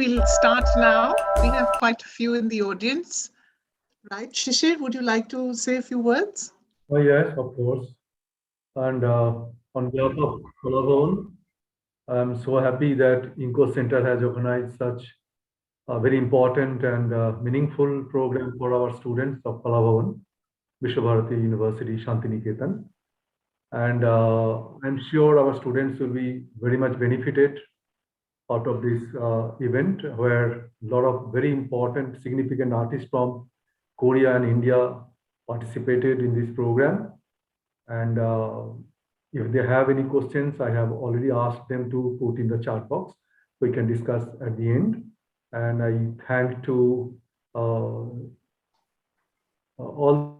We'll start now. We have quite a few in the audience. Right, Shishir, would you like to say a few words? Oh, yes, of course. And on behalf of Kala Bhawan, I'm so happy that InKo Centre has organized such a very important and meaningful program for our students of Kala Bhawan, Vishwabharati University, Shanti Niketan. And I'm sure our students will be very much benefited out of this event, where a lot of very important, significant artists from Korea and India participated in this program. And if they have any questions, I have already asked them to put in the chat box. We can discuss at the end. And I thank to all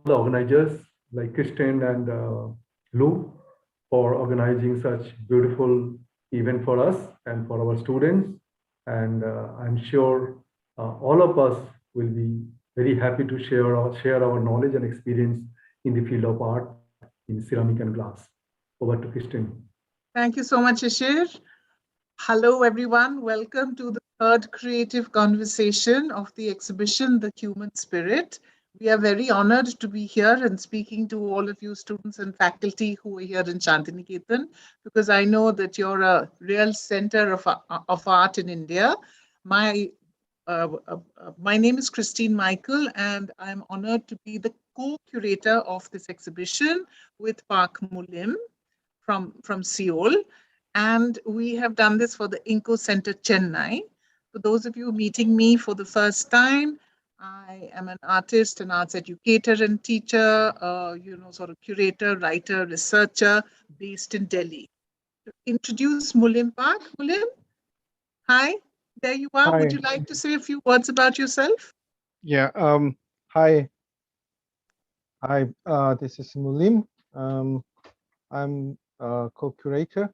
the organizers like Kristen and Lou for organizing such beautiful event for us and for our students. And I'm sure all of us will be very happy to share our knowledge and experience in the field of art in ceramic and glass. Over to Kristen. Thank you so much, Shishir. Hello, everyone. Welcome to the third creative conversation of the exhibition, The Human Spirit. We are very honored to be here and speaking to all of you students and faculty who are here in Shantiniketan, because I know that you're a real center of art in India. My name is Christine Michael, and I'm honored to be the co-curator of this exhibition with Park Mulim from Seoul. And we have done this for the InKo Centre, Chennai. For those of you meeting me for the first time, I am an artist, an arts educator and teacher, sort of curator, writer, researcher based in Delhi. To introduce Mulim Park. Mulim, hi, there you are. Hi. Would you like to say a few words about yourself? Yeah, hi. Hi, this is Mulim. I'm a co-curator.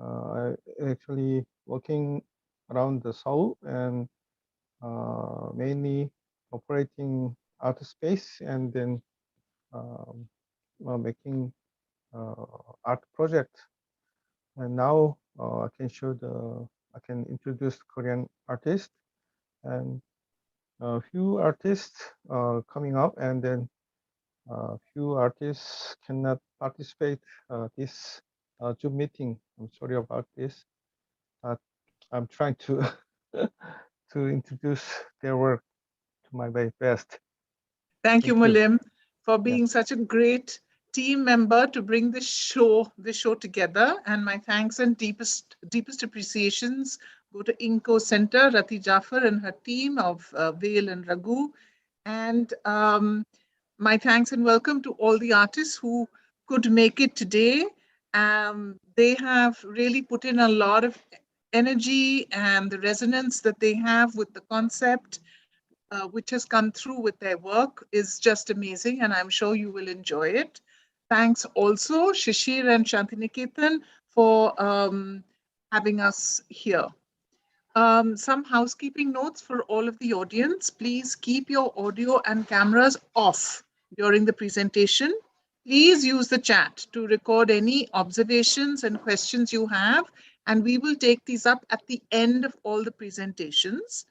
I actually working around the Seoul and mainly operating art space and then making art project. And now I can introduce Korean artists and a few artists coming up, and then few artists cannot participate this Zoom meeting. I'm sorry about this. I'm trying to to introduce their work to my very best. Thank you, Mulim, for being Yes. such a great team member to bring this show together. And my thanks and deepest appreciations go to InKo Centre, Rati Jafar and her team of Vail and Raghu. And my thanks and welcome to all the artists who could make it today. They have really put in a lot of energy, and the resonance that they have with the concept, which has come through with their work, is just amazing, and I'm sure you will enjoy it. Thanks also, Shishir and Shantiniketan, for having us here. Some housekeeping notes for all of the audience. Please keep your audio and cameras off during the presentation. Please use the chat to record any observations and questions you have, and we will take these up at the end of all the presentations.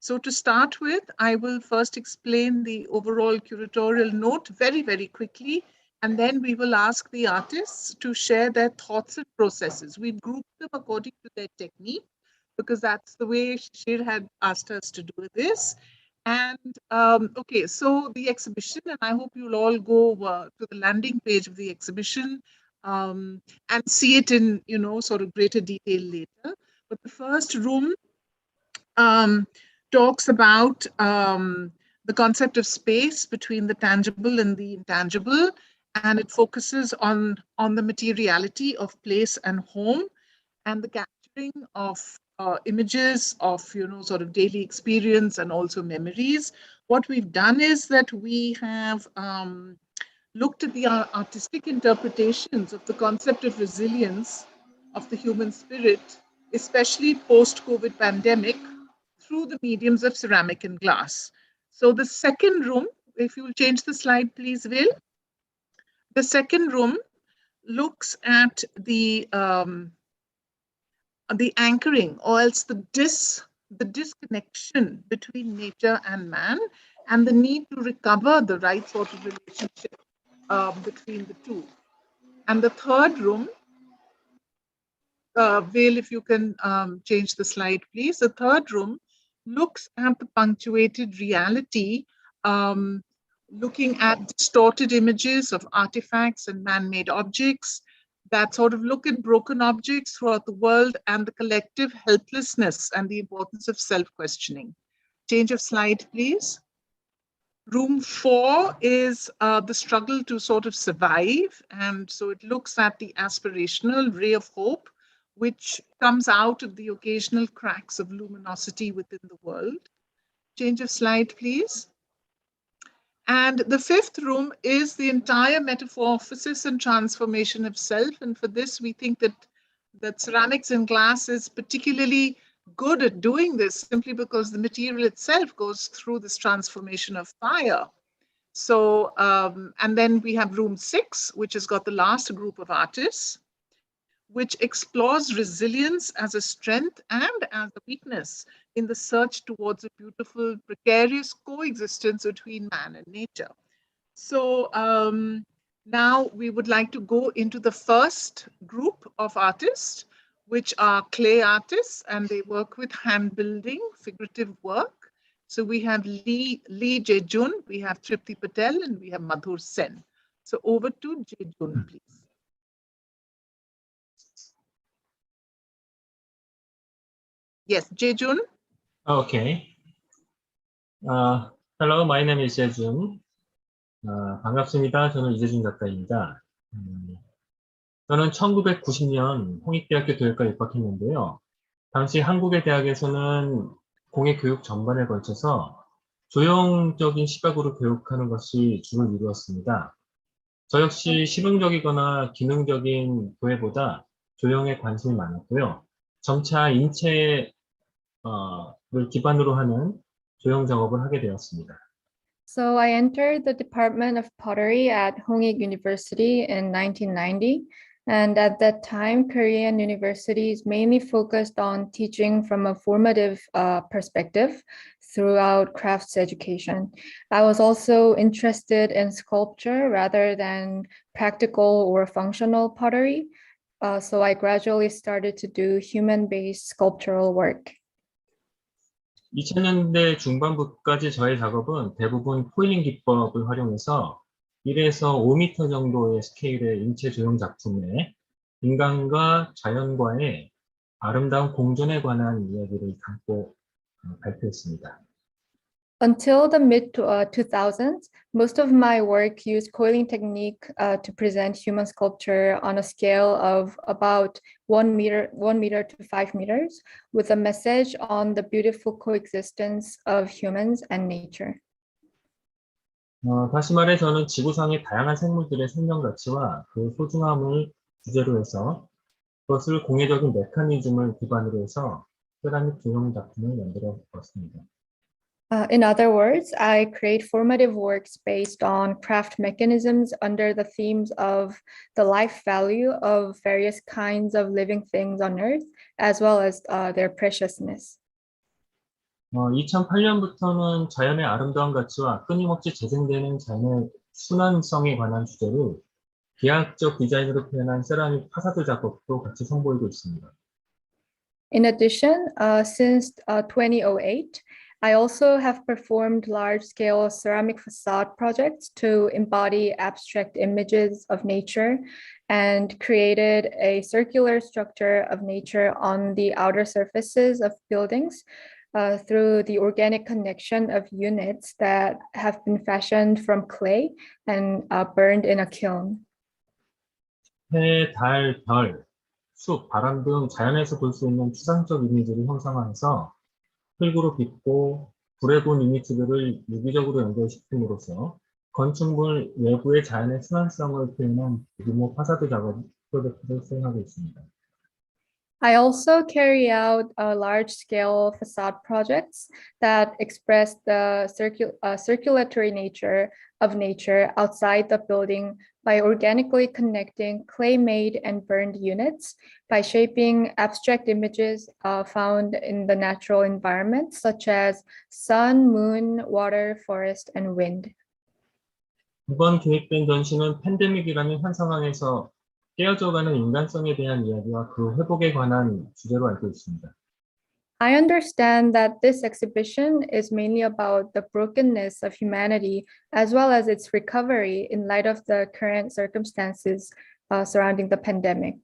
So to start with, I will first explain the overall curatorial note very, very quickly, and then we will ask the artists to share their thoughts and processes. We've grouped them according to their technique, because that's the way Shir had asked us to do this. And okay, so the exhibition, and I hope you'll all go to the landing page of the exhibition and see it in, sort of greater detail later. But the first room talks about the concept of space between the tangible and the intangible, and it focuses on the materiality of place and home, and the capturing of images of, sort of daily experience and also memories. What we've done is that we have looked at the artistic interpretations of the concept of resilience of the human spirit, especially post-COVID pandemic, through the mediums of ceramic and glass. So the second room, if you'll change the slide, please, Will. The second room looks at the anchoring, or else the the disconnection between nature and man and the need to recover the right sort of relationship between the two. And the third room, Vale, if you can change the slide, please. The third room looks at the punctuated reality, looking at distorted images of artifacts and man-made objects that sort of look at broken objects throughout the world and the collective helplessness and the importance of self-questioning. Change of slide, please. Room 4 is the struggle to sort of survive. And so it looks at the aspirational ray of hope, which comes out of the occasional cracks of luminosity within the world. Change of slide, please. And the fifth room is the entire metamorphosis and transformation of self. And for this, we think that ceramics and glass is particularly good at doing this simply because the material itself goes through this transformation of fire. So, and then we have room 6, which has got the last group of artists, which explores resilience as a strength and as a weakness in the search towards a beautiful, precarious coexistence between man and nature. So now we would like to go into the first group of artists, which are clay artists, and they work with hand building, figurative work. So we have Lee Jejun, we have Tripti Patel, and we have Madhur Sen. So over to Jejun, please. Yes, Jejun. Okay. Hello, my name is Jejun. 반갑습니다. 저는 이재준 작가입니다. 저는 1990년 홍익대학교 교육과 입학했는데요. 당시 한국의 대학에서는 공예 교육 전반에 걸쳐서 조형적인 시각으로 교육하는 것이 주를 이루었습니다. 저 역시 실용적이거나 기능적인 교회보다 조형에 관심이 많았고요. 점차 인체를 기반으로 하는 조형 작업을 하게 되었습니다. So I entered the Department of Pottery at Hongik University in 1990. And at that time, Korean universities mainly focused on teaching from a formative perspective throughout crafts education. I was also interested in sculpture rather than practical or functional pottery. So I gradually started to do human-based sculptural work. 2000년대 중반부까지 저의 작업은 대부분 코일링 기법을 활용해서 1에서 5m 정도의 스케일의 인체 조형 작품에 인간과 자연과의 아름다운 공존에 관한 이야기를 담고 발표했습니다. Until the mid-2000s, most of my work used coiling technique to present human sculpture on a scale of about 1 meter to 5 meters, with a message on the beautiful coexistence of humans and nature. 다시 말해 저는 지구상의 다양한 생물들의 생명 가치와 그 소중함을 주제로 해서 그것을 공예적인 메커니즘을 기반으로 해서 세라믹 조형 작품을 만들어 봤습니다. In other words, I create formative works based on craft mechanisms under the themes of the life value of various kinds of living things on Earth, as well as their preciousness. 2008년부터는 자연의 아름다운 가치와 끊임없이 재생되는 자연의 순환성에 관한 주제를 비학적 디자인으로 표현한 세라믹 파사드 작업도 같이 선보이고 있습니다. In addition, since 2008, I also have performed large-scale ceramic facade projects to embody abstract images of nature and created a circular structure of nature on the outer surfaces of buildings through the organic connection of units that have been fashioned from clay and burned in a kiln. 해, 달, 별, 숲, 바람 등 자연에서 볼 수 있는 추상적 이미지를 형상화해서 흙으로 빚고 불에 본 이미지들을 유기적으로 연결시킴으로써 건축물 외부의 자연의 순환성을 표현한 대규모 파사드 작업 프로젝트를 수행하고 있습니다. I also carry out large-scale facade projects that express the circulatory nature of nature outside the building by organically connecting clay-made and burned units, by shaping abstract images found in the natural environment, such as sun, moon, water, forest, and wind. 이번 계획된 전시는 팬데믹이라는 현 상황에서 깨어져가는 인간성에 대한 이야기와 그 회복에 관한 주제로 알고 있습니다. I understand that this exhibition is mainly about the brokenness of humanity as well as its recovery in light of the current circumstances surrounding the pandemic.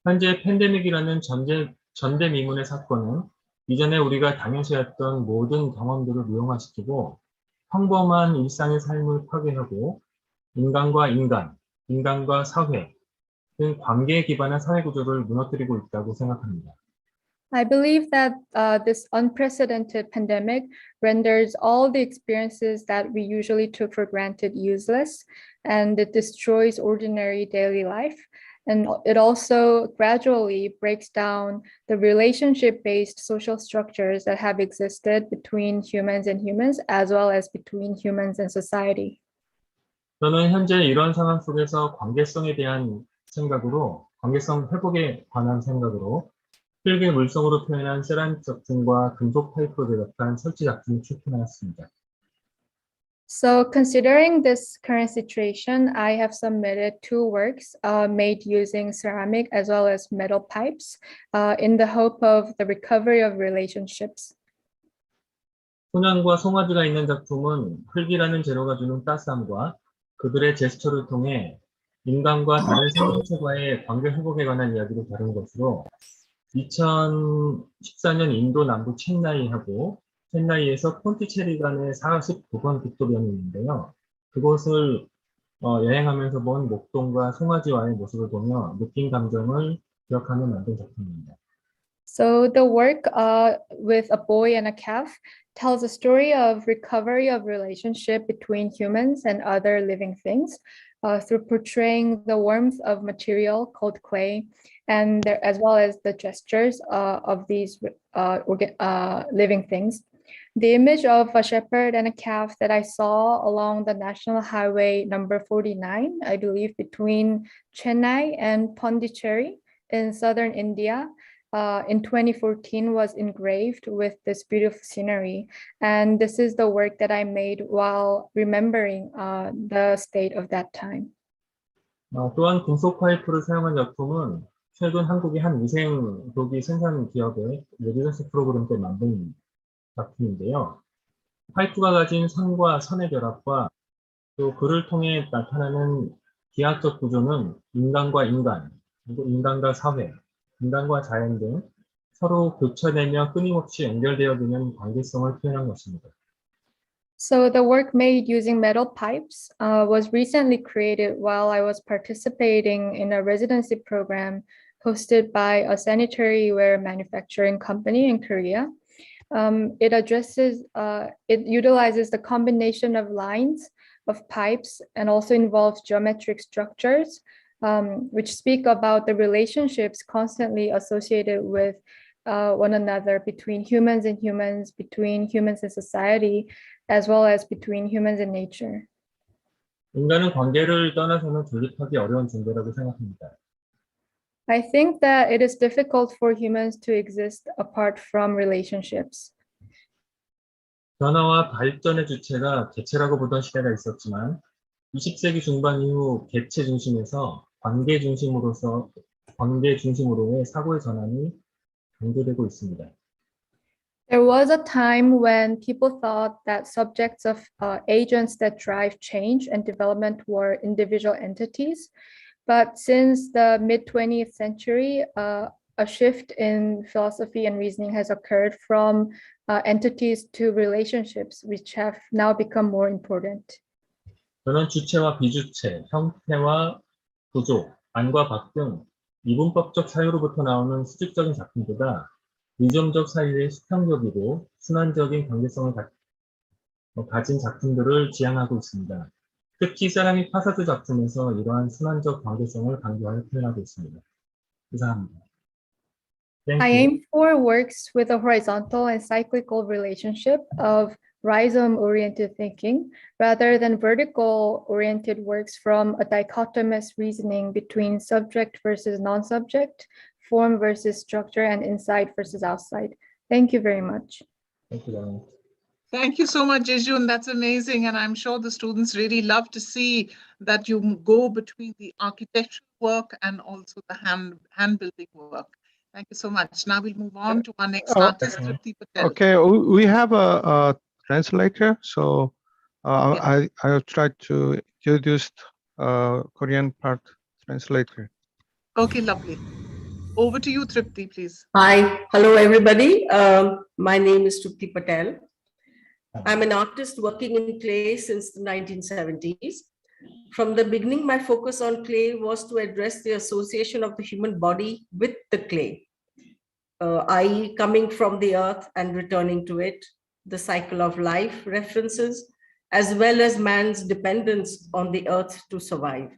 현재 팬데믹이라는 전대미문의 사건은 이전에 우리가 당연시했던 모든 경험들을 무용화시키고 평범한 일상의 삶을 파괴하고 인간과 인간, 인간과 사회 등 관계에 기반한 사회 구조를 무너뜨리고 있다고 생각합니다. I believe that this unprecedented pandemic renders all the experiences that we usually took for granted useless, and it destroys ordinary daily life. And it also gradually breaks down the relationship-based social structures that have existed between humans and humans, as well as between humans and society. 저는 현재 이런 상황 속에서 관계성에 대한 생각으로, 관계성 회복에 관한 생각으로 흙을 물성으로 표현한 세라믹 작품과 금속 파이프로 제작한 설치 작품을 출품하였습니다. So considering this current situation, I have submitted two works made using ceramic as well as metal pipes in the hope of the recovery of relationships. 소년과 송아지가 있는 작품은 흙이라는 재료가 주는 따스함과 그들의 제스처를 통해 인간과 다른 생명체와의 관계 회복에 관한 이야기를 다룬 것으로 2014년 인도 남부 첸나이에서 폰티체리간의 49번 국도변이 있는데요. 그곳을 여행하면서 본 목동과 송아지와의 모습을 보며 느낀 감정을 기억하며 만든 작품입니다. So the work with a boy and a calf tells a story of recovery of relationship between humans and other living things through portraying the warmth of material called clay, and as well as the gestures of these living things. The image of a shepherd and a calf that I saw along the National Highway number 49, I believe between Chennai and Pondicherry in southern India, in 2014 was engraved with this beautiful scenery. And this is the work that I made while remembering the state of that time. 또한 금속 파이프를 사용한 작품은 최근 한국의 한 위생 도기 생산 기업의 레지던시 프로그램 때 만든 작품인데요. 파이프가 가진 선과 선의 결합과 또 그를 통해 나타나는 기하적 구조는 인간과 인간, 그리고 인간과 사회, 인간과 자연 등 서로 교차되며 끊임없이 연결되어 드는 관계성을 표현한 것입니다. So the work made using metal pipes was recently created while I was participating in a residency program hosted by a sanitary ware manufacturing company in Korea. It utilizes the combination of lines of pipes and also involves geometric structures, which speak about the relationships constantly associated with one another between humans and humans, between humans and society, as well as between humans and nature. 인간은 관계를 떠나서는 존립하기 어려운 존재라고 생각합니다. I think that it is difficult for humans to exist apart from relationships. 변화와 발전의 주체가 개체라고 보던 시대가 있었지만 20세기 중반 이후 개체 중심에서 관계 중심으로의 사고의 전환이 강조되고 있습니다. There was a time when people thought that subjects of agents that drive change and development were individual entities. But since the mid-20th century, a shift in philosophy and reasoning has occurred from entities to relationships, which have now become more important. 저는 주체와 비주체, 형태와 구조, 안과 밖 등 이분법적 사유로부터 나오는 수직적인 작품보다 리점적 사유의 수평적이고 순환적인 관계성을 가진 작품들을 지향하고 있습니다. 특히 세라믹 파사드 작품에서 이러한 순환적 관계성을 강조하여 표현하고 있습니다. 이상입니다. I aim for works with a horizontal and cyclical relationship of rhizome-oriented thinking, rather than vertical-oriented works from a dichotomous reasoning between subject versus non-subject, form versus structure, and inside versus outside. Thank you very much. Thank you very much. Thank you so much, Jejun. That's amazing. And I'm sure the students really love to see that you go between the architectural work and also the hand building work. Thank you so much. Now we'll move on to our next artist, Tripti Patel. Okay, we have a translator, so I have tried to introduce Korean part translator. Okay, lovely. Over to you, Tripti, please. Hi, hello everybody. My name is Tripti Patel. I'm an artist working in clay since the 1970s. From the beginning, my focus on clay was to address the association of the human body with the clay, i.e. coming from the earth and returning to it, the cycle of life references, as well as man's dependence on the earth to survive.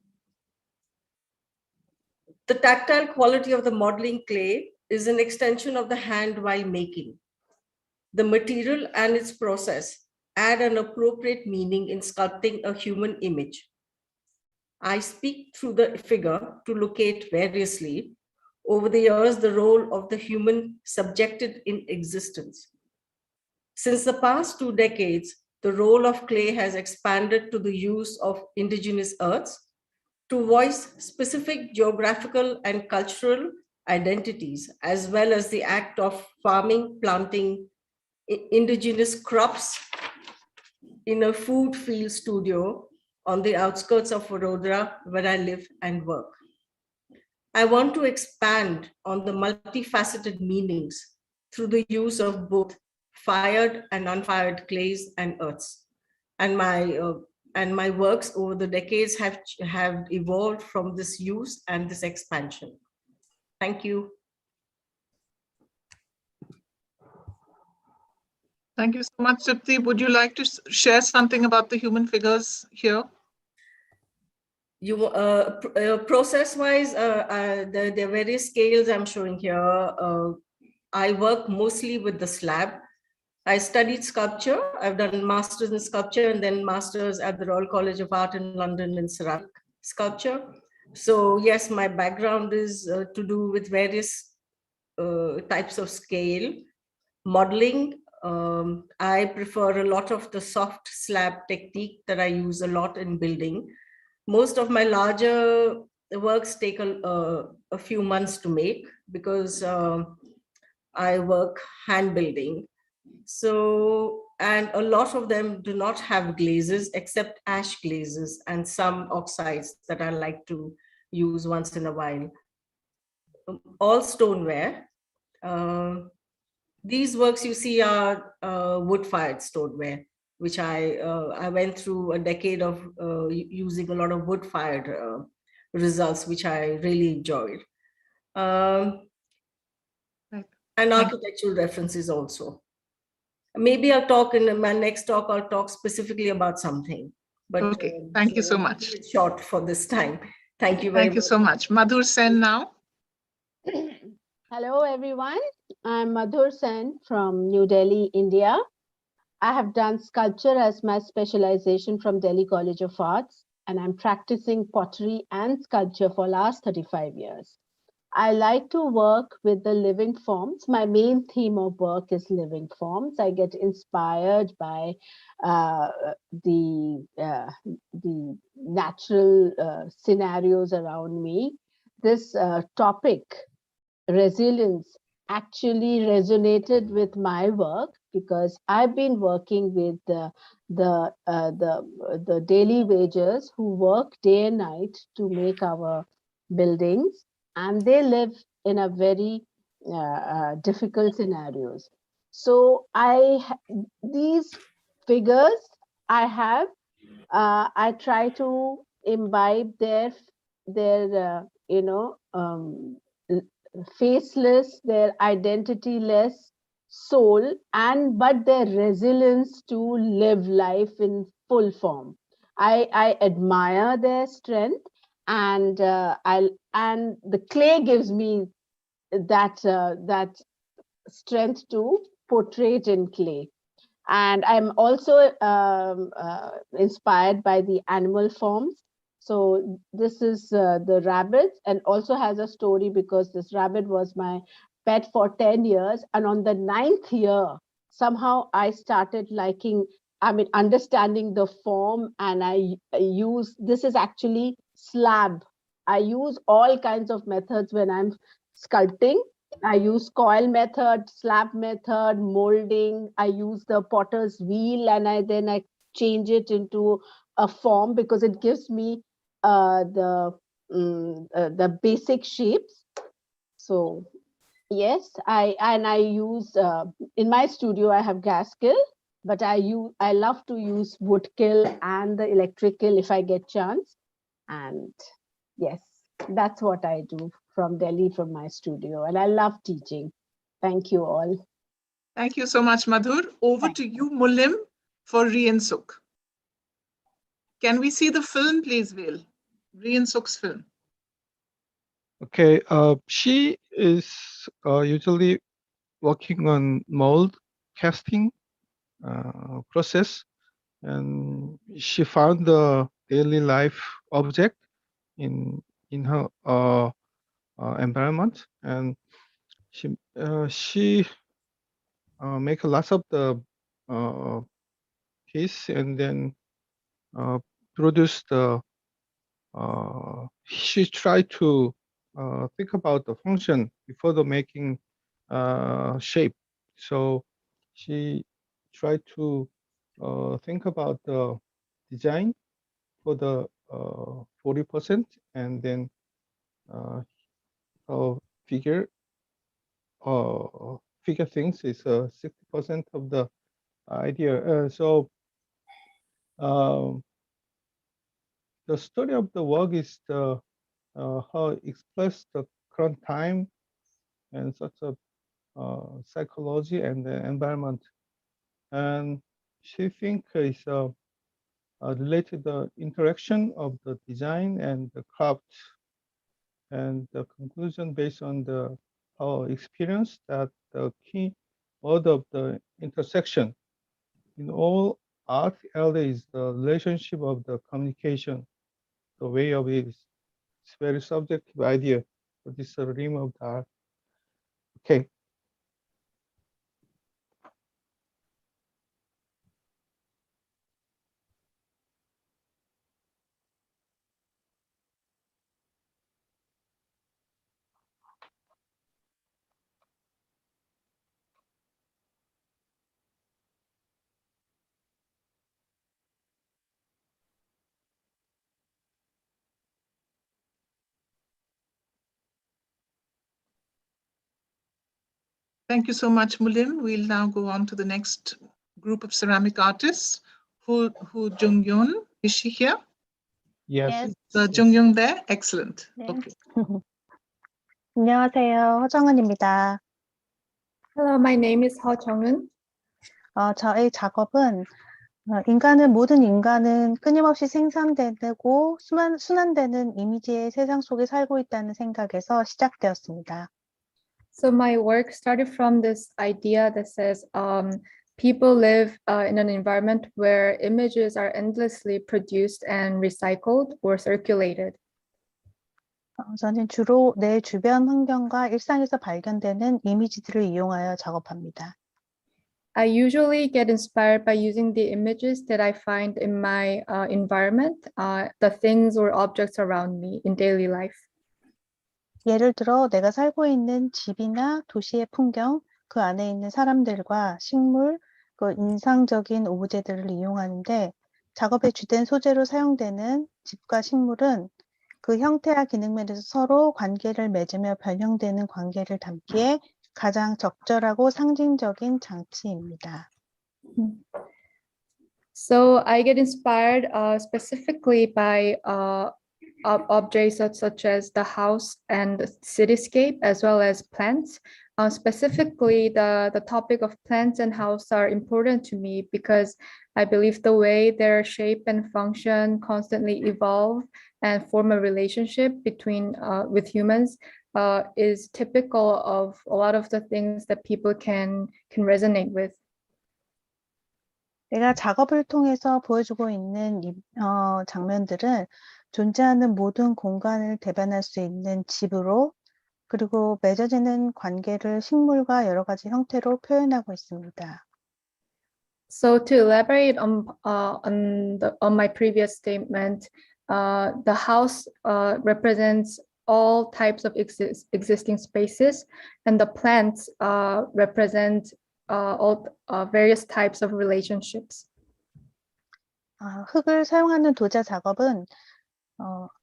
The tactile quality of the modeling clay is an extension of the hand while making. The material and its process add an appropriate meaning in sculpting a human image. I speak through the figure to locate variously, over the years, the role of the human subjected in existence. Since the past 2 decades, the role of clay has expanded to the use of indigenous earths to voice specific geographical and cultural identities, as well as the act of farming, planting indigenous crops in a food field studio on the outskirts of Vadodara, where I live and work. I want to expand on the multifaceted meanings through the use of both fired and unfired clays and earths. And my works over the decades have evolved from this use and this expansion. Thank you. Thank you so much, Tripti. Would you like to share something about the human figures here? Process-wise, there are various scales I'm showing here. I work mostly with the slab. I studied sculpture. I've done masters in sculpture and then masters at the Royal College of Art in London in ceramic sculpture. So yes, my background is to do with various types of scale. Modeling, I prefer a lot of the soft slab technique that I use a lot in building. Most of my larger works take a few months to make because I work hand building. So, and a lot of them do not have glazes except ash glazes and some oxides that I like to use once in a while. All stoneware. These works you see are wood-fired stoneware, which I went through a decade of using a lot of wood-fired results, which I really enjoyed. And architectural references also. Maybe I'll talk in my next talk, I'll talk specifically about something. But okay, thank you so much. It's short for this time. Thank you very much. Thank you so much. Madhur Sen now. Hello, everyone. I'm Madhur Sen from New Delhi, India. I have done sculpture as my specialization from Delhi College of Arts, and I'm practicing pottery and sculpture for last 35 years. I like to work with the living forms. My main theme of work is living forms. I get inspired by the natural scenarios around me. This topic, resilience, actually resonated with my work because I've been working with the daily wagers who work day and night to make our buildings, and they live in a very difficult scenarios. So these figures I have, I try to imbibe their faceless, their identityless soul, but their resilience to live life in full form. I admire their strength, and the clay gives me that strength to portray it in clay. And I'm also inspired by the animal forms. So this is the rabbit, and also has a story because this rabbit was my pet for 10 years. And on the 9th year, somehow I started liking, understanding the form, and I use, this is actually slab. I use all kinds of methods when I'm sculpting. I use coil method, slab method, molding. I use the potter's wheel, and then I change it into a form because it gives me the basic shapes. So yes, I use in my studio I have gas kiln, but I love to use wood kiln and the electric kiln if I get chance. And yes, that's what I do from Delhi, from my studio, and I love teaching. Thank you all. Thank you so much, Madhur. Over to you, Mulim, for Rian Suk. Can we see the film, please, Vail? Rian Suk's film. Okay, she is usually working on mold casting process, and she found the daily life object in her environment, and she make lots of the piece, and then produce the she tried to think about the function before the making shape. So she tried to think about the design for the 40%, and then figure figure things is 60% of the idea. So the story of the work is the how express the current time and such a psychology and the environment. And she think is related the interaction of the design and the craft, and the conclusion based on the our experience that the key word of the intersection in all art area is the relationship of the communication. The way of it is, it's very subjective idea, but this is a realm of the art. Okay. Thank you so much, Mulim. We'll now go on to the next group of ceramic artists. Ho Jung-yeon, is she here? Yes. Jung-yeon there? Excellent. 네. Okay. 안녕하세요. 허정은입니다. Hello, my name is Ho Jung-eun. 저의 작업은 모든 인간은 끊임없이 생산되고 순환되는 이미지의 세상 속에 살고 있다는 생각에서 시작되었습니다. So my work started from this idea that says people live in an environment where images are endlessly produced and recycled or circulated. 저는 주로 내 주변 환경과 일상에서 발견되는 이미지들을 이용하여 작업합니다. I usually get inspired by using the images that I find in my environment, the things or objects around me in daily life. 예를 들어 내가 살고 있는 집이나 도시의 풍경, 그 안에 있는 사람들과 식물, 그 인상적인 오브제들을 이용하는데 작업의 주된 소재로 사용되는 집과 식물은 그 형태와 기능 면에서 서로 관계를 맺으며 변형되는 관계를 담기에 가장 적절하고 상징적인 장치입니다. So I get inspired specifically by objects such as the house and the cityscape, as well as plants. Specifically, the topic of plants and house are important to me because I believe the way their shape and function constantly evolve and form a relationship between with humans is typical of a lot of the things that people can resonate with. 내가 작업을 통해서 보여주고 있는 장면들은 존재하는 모든 공간을 대변할 수 있는 집으로 그리고 맺어지는 관계를 식물과 여러 가지 형태로 표현하고 있습니다. So to elaborate on my previous statement, the house represents all types of existing spaces, and the plants represent all various types of relationships. 흙을 사용하는 도자 작업은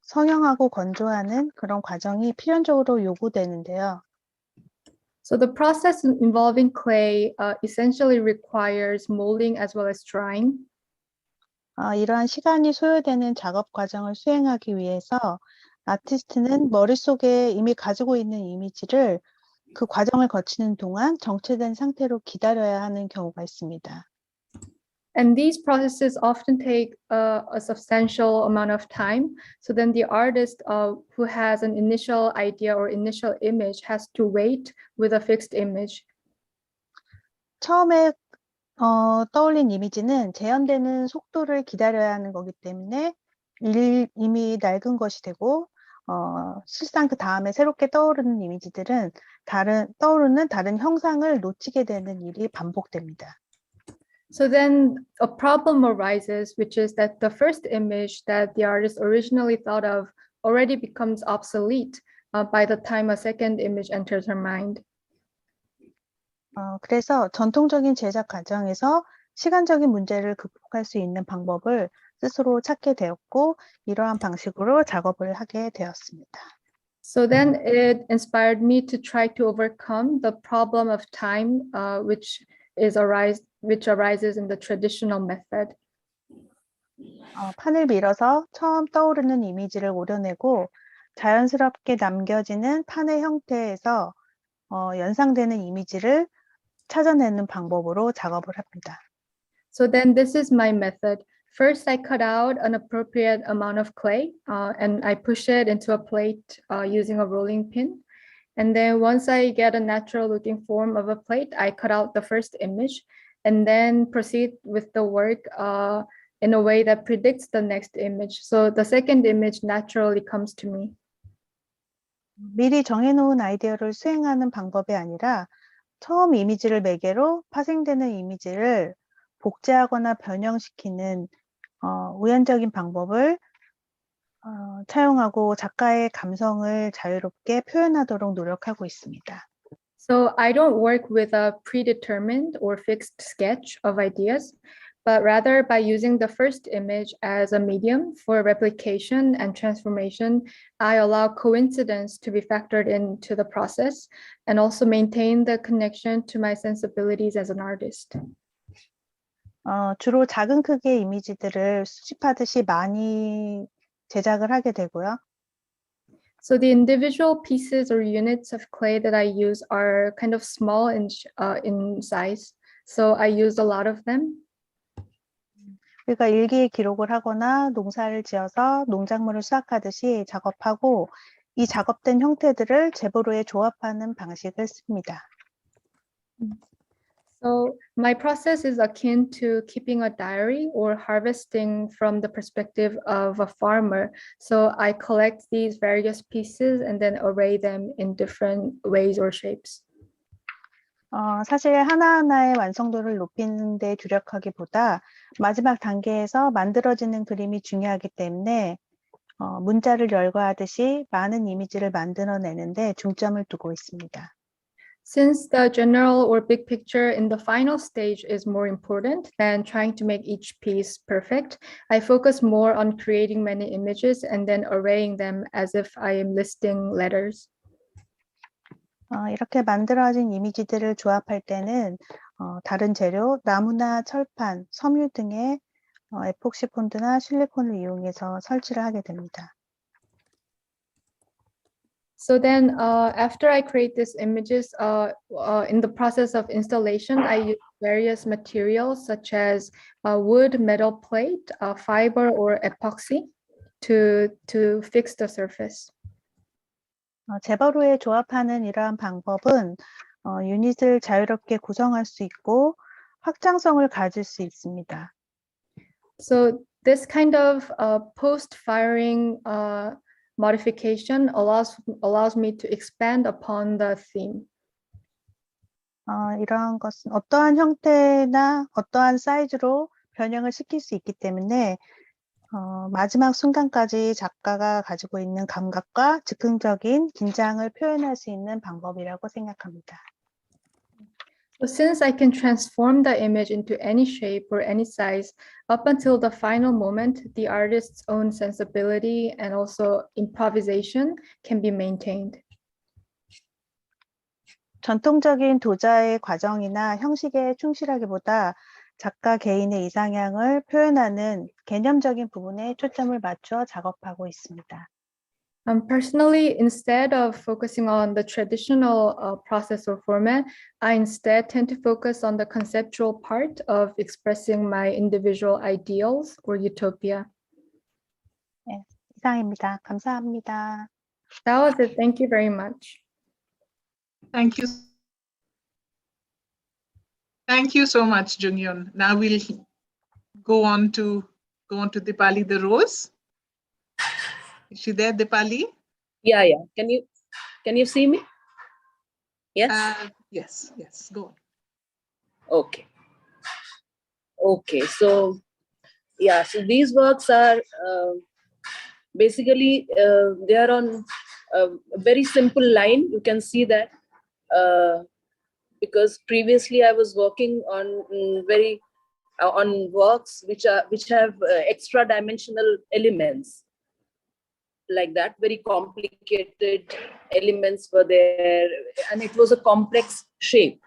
성형하고 건조하는 그런 과정이 필연적으로 요구되는데요. So the process involving clay essentially requires molding as well as drying. 이러한 시간이 소요되는 작업 과정을 수행하기 위해서 아티스트는 머릿속에 이미 가지고 있는 이미지를 그 과정을 거치는 동안 정체된 상태로 기다려야 하는 경우가 있습니다. And these processes often take a substantial amount of time. So then the artist who has an initial idea or initial image has to wait with a fixed image. 처음에 떠올린 이미지는 재현되는 속도를 기다려야 하는 거기 때문에 이미 낡은 것이 되고 실상 그 다음에 새롭게 떠오르는 이미지들은 떠오르는 다른 형상을 놓치게 되는 일이 반복됩니다. So then a problem arises, which is that the first image that the artist originally thought of already becomes obsolete by the time a second image enters her mind. 그래서 전통적인 제작 과정에서 시간적인 문제를 극복할 수 있는 방법을 스스로 찾게 되었고 이러한 방식으로 작업을 하게 되었습니다. So then it inspired me to try to overcome the problem of time, which arises in the traditional method. 판을 밀어서 처음 떠오르는 이미지를 오려내고 자연스럽게 남겨지는 판의 형태에서 연상되는 이미지를 찾아내는 방법으로 작업을 합니다. So then this is my method. First, I cut out an appropriate amount of clay and I push it into a plate using a rolling pin. And then once I get a natural looking form of a plate, I cut out the first image and then proceed with the work in a way that predicts the next image. So the second image naturally comes to me. 미리 정해놓은 아이디어를 수행하는 방법이 아니라 처음 이미지를 매개로 파생되는 이미지를 복제하거나 변형시키는 우연적인 방법을 차용하고 작가의 감성을 자유롭게 표현하도록 노력하고 있습니다. So I don't work with a predetermined or fixed sketch of ideas, but rather by using the first image as a medium for replication and transformation, I allow coincidence to be factored into the process and also maintain the connection to my sensibilities as an artist. 주로 작은 크기의 이미지들을 수집하듯이 많이 제작을 하게 되고요. So the individual pieces or units of clay that I use are kind of small in size. So I use a lot of them. 우리가 일기에 기록을 하거나 농사를 지어서 농작물을 수확하듯이 작업하고 이 작업된 형태들을 제보로에 조합하는 방식을 씁니다. So my process is akin to keeping a diary or harvesting from the perspective of a farmer. So I collect these various pieces and then array them in different ways or shapes. 사실 하나하나의 완성도를 높이는 데 주력하기보다 마지막 단계에서 만들어지는 그림이 중요하기 때문에 문자를 열거하듯이 많은 이미지를 만들어내는데 중점을 두고 있습니다. Since the general or big picture in the final stage is more important than trying to make each piece perfect, I focus more on creating many images and then arraying them as if I am listing letters. 이렇게 만들어진 이미지들을 조합할 때는 다른 재료, 나무나 철판, 섬유 등의 에폭시 폰드나 실리콘을 이용해서 설치를 하게 됩니다. So then after I create these images, in the process of installation, I use various materials such as wood, metal plate, fiber, or epoxy to fix the surface. 재벌후에 조합하는 이러한 방법은 유닛을 자유롭게 구성할 수 있고 확장성을 가질 수 있습니다. So this kind of post-firing modification allows me to expand upon the theme. 이러한 것은 어떠한 형태나 어떠한 사이즈로 변형을 시킬 수 있기 때문에 마지막 순간까지 작가가 가지고 있는 감각과 즉흥적인 긴장을 표현할 수 있는 방법이라고 생각합니다. So since I can transform the image into any shape or any size, up until the final moment, the artist's own sensibility and also improvisation can be maintained. 전통적인 도자의 과정이나 형식에 충실하기보다 작가 개인의 이상향을 표현하는 개념적인 부분에 초점을 맞춰 작업하고 있습니다. Personally, instead of focusing on the traditional process or format, I instead tend to focus on the conceptual part of expressing my individual ideals or utopia. 네, 이상입니다. 감사합니다. That was it. Thank you very much. Thank you. Thank you so much, Junhyun. Now we'll go on to Dipali the Rose. Is she there, Dipali? Yeah. Can you see me? Yes. Yes. Go on. Okay. So yeah. So these works are basically they are on a very simple line. You can see that because previously I was working on on works which have extra dimensional elements. Like that, very complicated elements were there, and it was a complex shape.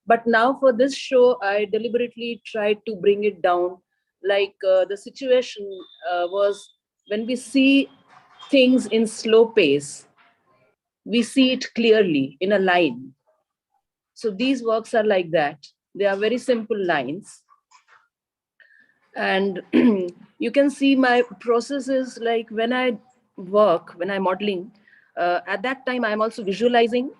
But now for this show, I deliberately tried to bring it down. Like the situation was when we see things in slow pace, we see it clearly in a line. So these works are like that. They are very simple lines. And you can see my process is like when I'm modeling, at that time, I'm also visualizing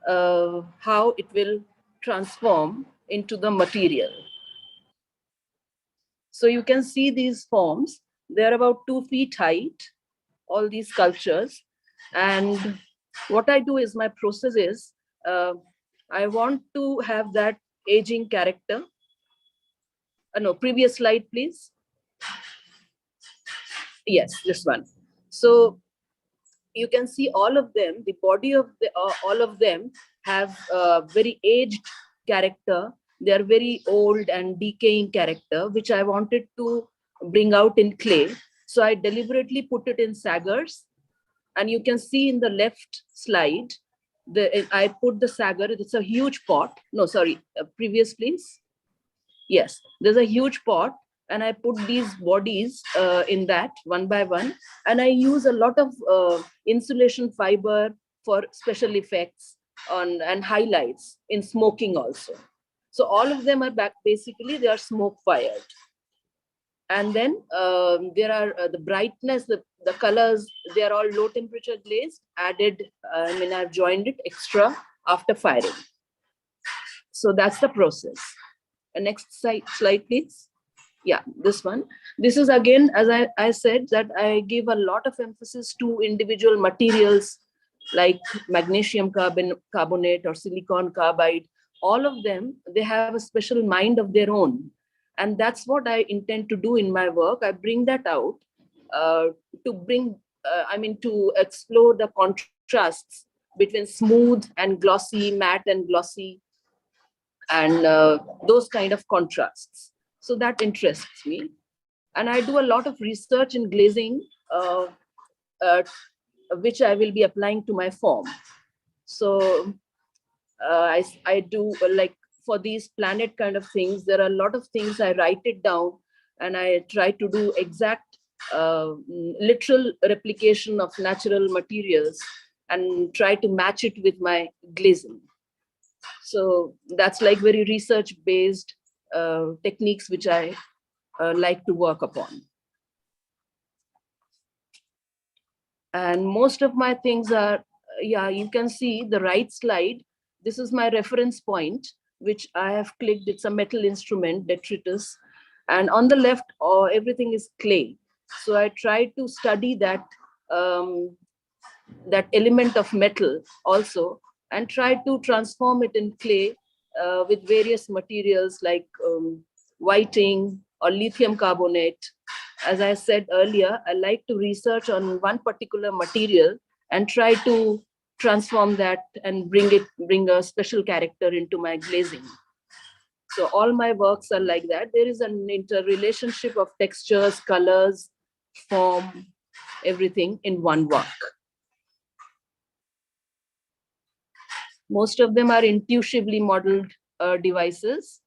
how it will transform into the material. So you can see these forms. They're about 2 feet height, all these sculptures. And what I do is my process is, I want to have that aging character. No, previous slide, please. Yes, this one. So you can see all of them, the body of all of them have a very aged character. They are very old and decaying character, which I wanted to bring out in clay. So I deliberately put it in saggars. And you can see in the left slide, I put the saggar. It's a huge pot. No, sorry, previous, please. Yes, there's a huge pot, and I put these bodies in that one by one, and I use a lot of insulation fiber for special effects and highlights in smoking also. So all of them are basically they are smoke fired. And then there are the brightness, the colors, they are all low temperature glazed, added, I've joined it extra after firing. So that's the process. Next slide, please. Yeah, this one. This is again, as I said, that I give a lot of emphasis to individual materials like magnesium carbonate or silicon carbide. All of them, they have a special mind of their own. And that's what I intend to do in my work. I bring that out to explore the contrasts between smooth and glossy, matte and glossy, and those kind of contrasts. So that interests me. And I do a lot of research in glazing, which I will be applying to my form. So I do like for these planet kind of things, there are a lot of things I write it down and I try to do exact literal replication of natural materials and try to match it with my glazing. So that's like very research-based techniques which I like to work upon. And most of my things are, yeah, you can see the right slide. This is my reference point. which I have clicked. It's a metal instrument, detritus. And on the left, everything is clay. So I tried to study that, that element of metal also, and tried to transform it in clay with various materials like whiting or lithium carbonate. As I said earlier, I like to research on one particular material and try to transform that and bring a special character into my glazing. So all my works are like that. There is an interrelationship of textures, colors, form, everything in one work. Most of them are intuitively modeled devices,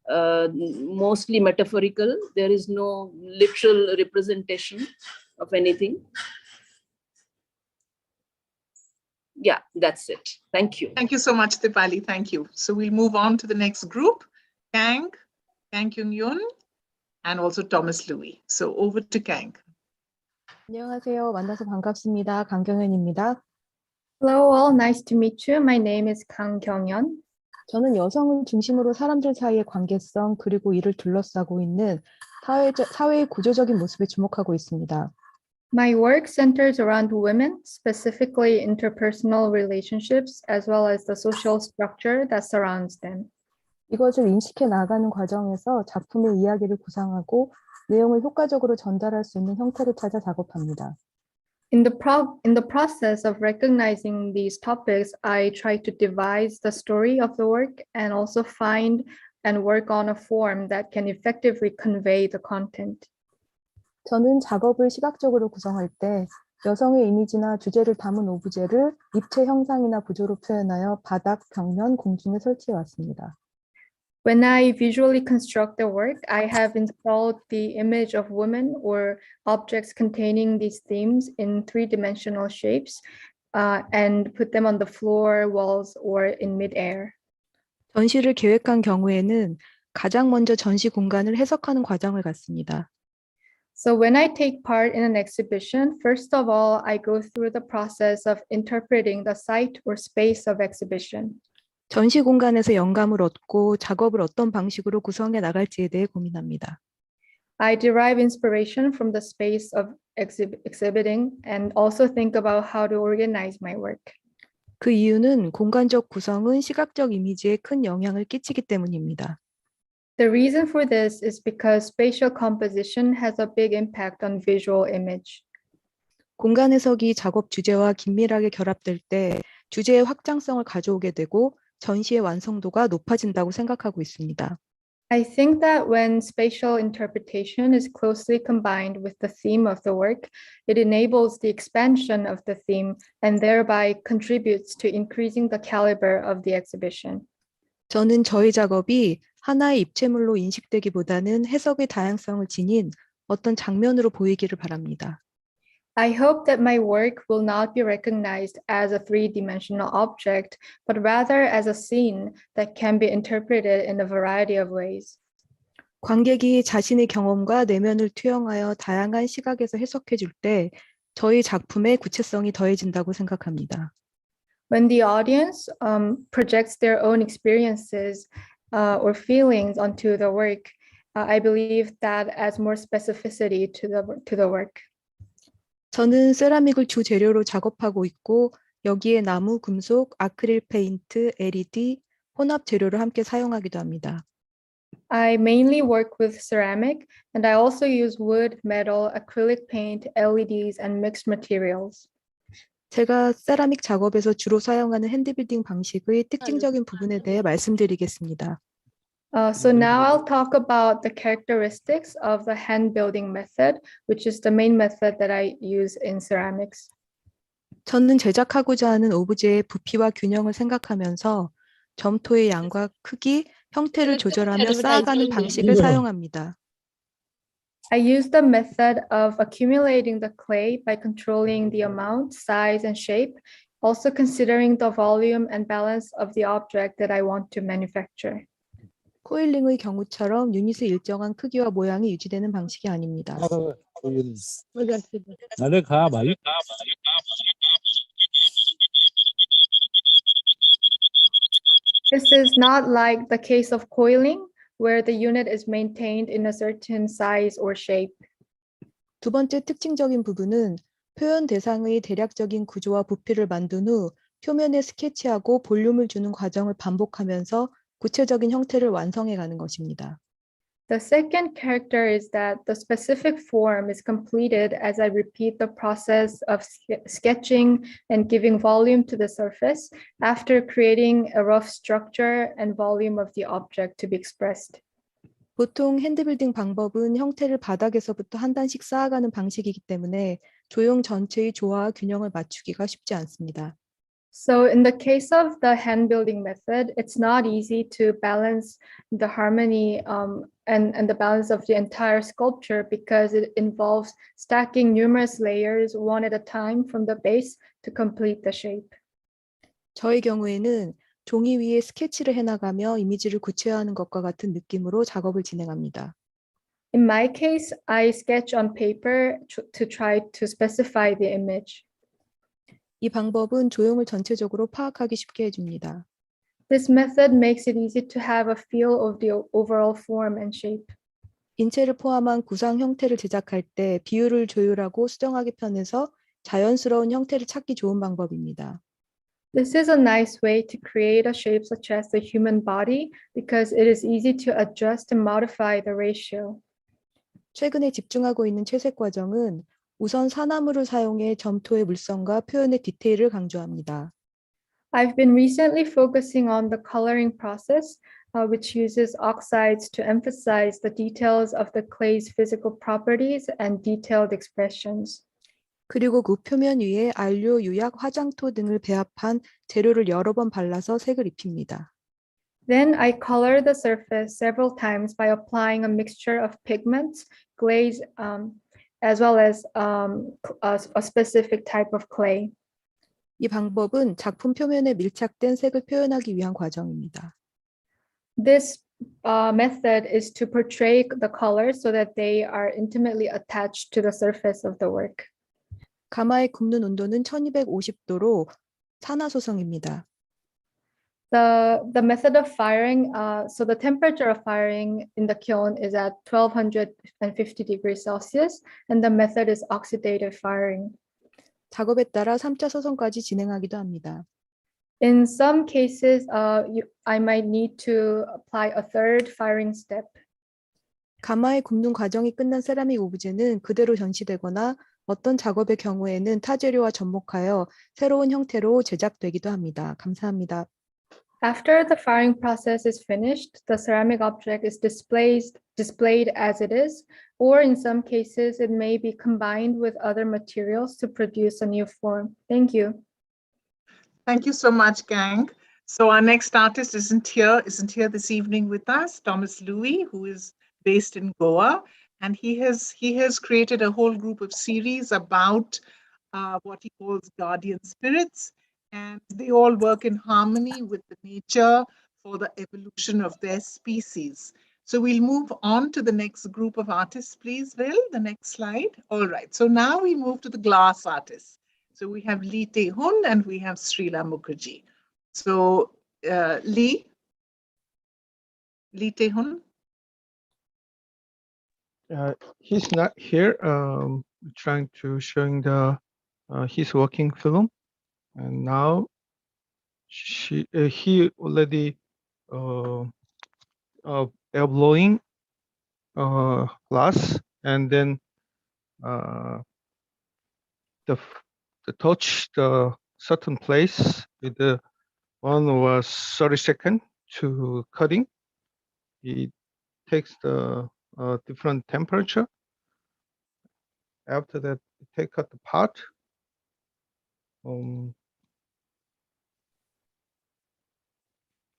mostly metaphorical. There is no literal representation of anything. Yeah, that's it. Thank you. Thank you so much, Dipali. Thank you. So we'll move on to the next group, Kang Kyung-Yun, and also Thomas Louis. So over to Kang. 안녕하세요. 만나서 반갑습니다. 강경현입니다. Hello all, nice to meet you. My name is Kang Kyung-yeon. 저는 여성을 중심으로 사람들 사이의 관계성 그리고 이를 둘러싸고 있는 사회의 구조적인 모습에 주목하고 있습니다. My work centers around women, specifically interpersonal relationships, as well as the social structure that surrounds them. 이것을 인식해 나가는 과정에서 작품의 이야기를 구상하고 내용을 효과적으로 전달할 수 있는 형태를 찾아 작업합니다. In the process of recognizing these topics, I try to devise the story of the work and also find and work on a form that can effectively convey the content. 저는 작업을 시각적으로 구성할 때 여성의 이미지나 주제를 담은 오브제를 입체 형상이나 구조로 표현하여 바닥, 벽면, 공중에 설치해 왔습니다. When I visually construct the work, I have installed the image of women or objects containing these themes in three-dimensional shapes and put them on the floor, walls, or in mid-air. 전시를 계획한 경우에는 가장 먼저 전시 공간을 해석하는 과정을 갖습니다. So when I take part in an exhibition, first of all, I go through the process of interpreting the site or space of exhibition. 전시 공간에서 영감을 얻고 작업을 어떤 방식으로 구성해 나갈지에 대해 고민합니다. I derive inspiration from the space of exhibiting and also think about how to organize my work. 그 이유는 공간적 구성은 시각적 이미지에 큰 영향을 끼치기 때문입니다. The reason for this is because spatial composition has a big impact on visual image. 공간 해석이 작업 주제와 긴밀하게 결합될 때 주제의 확장성을 가져오게 되고 전시의 완성도가 높아진다고 생각하고 있습니다. I think that when spatial interpretation is closely combined with the theme of the work, it enables the expansion of the theme and thereby contributes to increasing the caliber of the exhibition. 저는 저희 작업이 하나의 입체물로 인식되기보다는 해석의 다양성을 지닌 어떤 장면으로 보이기를 바랍니다. I hope that my work will not be recognized as a three-dimensional object, but rather as a scene that can be interpreted in a variety of ways. 관객이 자신의 경험과 내면을 투영하여 다양한 시각에서 해석해 줄 때 저희 작품의 구체성이 더해진다고 생각합니다. When the audience projects their own experiences or feelings onto the work, I believe that adds more specificity to the work. 저는 세라믹을 주 재료로 작업하고 있고 여기에 나무, 금속, 아크릴 페인트, LED, 혼합 재료를 함께 사용하기도 합니다. I mainly work with ceramic and I also use wood, metal, acrylic paint, LEDs, and mixed materials. 제가 세라믹 작업에서 주로 사용하는 핸드빌딩 방식의 특징적인 부분에 대해 말씀드리겠습니다. So now I'll talk about the characteristics of the hand building method, which is the main method that I use in ceramics. 저는 제작하고자 하는 오브제의 부피와 균형을 생각하면서 점토의 양과 크기, 형태를 조절하며 쌓아가는 방식을 사용합니다. I use the method of accumulating the clay by controlling the amount, size, and shape, also considering the volume and balance of the object that I want to manufacture. 코일링의 경우처럼 유닛의 일정한 크기와 모양이 유지되는 방식이 아닙니다. This is not like the case of coiling, where the unit is maintained in a certain size or shape. 두 번째 특징적인 부분은 표현 대상의 대략적인 구조와 부피를 만든 후 표면에 스케치하고 볼륨을 주는 과정을 반복하면서 구체적인 형태를 완성해 가는 것입니다. The second character is that the specific form is completed as I repeat the process of sketching and giving volume to the surface after creating a rough structure and volume of the object to be expressed. 보통 핸드빌딩 방법은 형태를 바닥에서부터 한 단씩 쌓아가는 방식이기 때문에 조형 전체의 조화와 균형을 맞추기가 쉽지 않습니다. So in the case of the hand building method, it's not easy to balance the harmony and the balance of the entire sculpture because it involves stacking numerous layers one at a time from the base to complete the shape. 저의 경우에는 종이 위에 스케치를 해나가며 이미지를 구체화하는 것과 같은 느낌으로 작업을 진행합니다. In my case, I sketch on paper to try to specify the image. 이 방법은 조형을 전체적으로 파악하기 쉽게 해줍니다. This method makes it easy to have a feel of the overall form and shape. 인체를 포함한 구상 형태를 제작할 때 비율을 조율하고 수정하기 편해서 자연스러운 형태를 찾기 좋은 방법입니다. This is a nice way to create a shape such as the human body because it is easy to adjust and modify the ratio. 최근에 집중하고 있는 채색 과정은 우선 사나무를 사용해 점토의 물성과 표현의 디테일을 강조합니다. I've been recently focusing on the coloring process, which uses oxides to emphasize the details of the clay's physical properties and detailed expressions. 그리고 그 표면 위에 안료, 유약, 화장토 등을 배합한 재료를 여러 번 발라서 색을 입힙니다. Then I color the surface several times by applying a mixture of pigments, glaze, as well as a specific type of clay. 이 방법은 작품 표면에 밀착된 색을 표현하기 위한 과정입니다. This method is to portray the colors so that they are intimately attached to the surface of the work. 가마의 굽는 온도는 1250도로 산화소성입니다. The method of firing, so the temperature of firing in the kiln is at 1250 degrees Celsius, and the method is oxidative firing. 작업에 따라 3차 소성까지 진행하기도 합니다. In some cases, I might need to apply a third firing step. 가마의 굽는 과정이 끝난 세라믹 오브제는 그대로 전시되거나 어떤 작업의 경우에는 타재료와 접목하여 새로운 형태로 제작되기도 합니다. 감사합니다. After the firing process is finished, the ceramic object is displayed as it is, or in some cases, it may be combined with other materials to produce a new form. Thank you. Thank you so much, gang. So our next artist isn't here this evening with us, Thomas Louis, who is based in Goa, and he has created a whole group of series about what he calls guardian spirits, and they all work in harmony with the nature for the evolution of their species. So we'll move on to the next group of artists, please, Will, the next slide. All right, so now we move to the glass artists. So we have Lee Tae-hun and we have Srila Mukherjee. So Lee Tae-hun. He's not here. Trying to showing the his working film, and now he already air blowing glass, and then the touch the certain place with the one was 30 seconds to cutting. It takes the different temperature. After that, take out the part.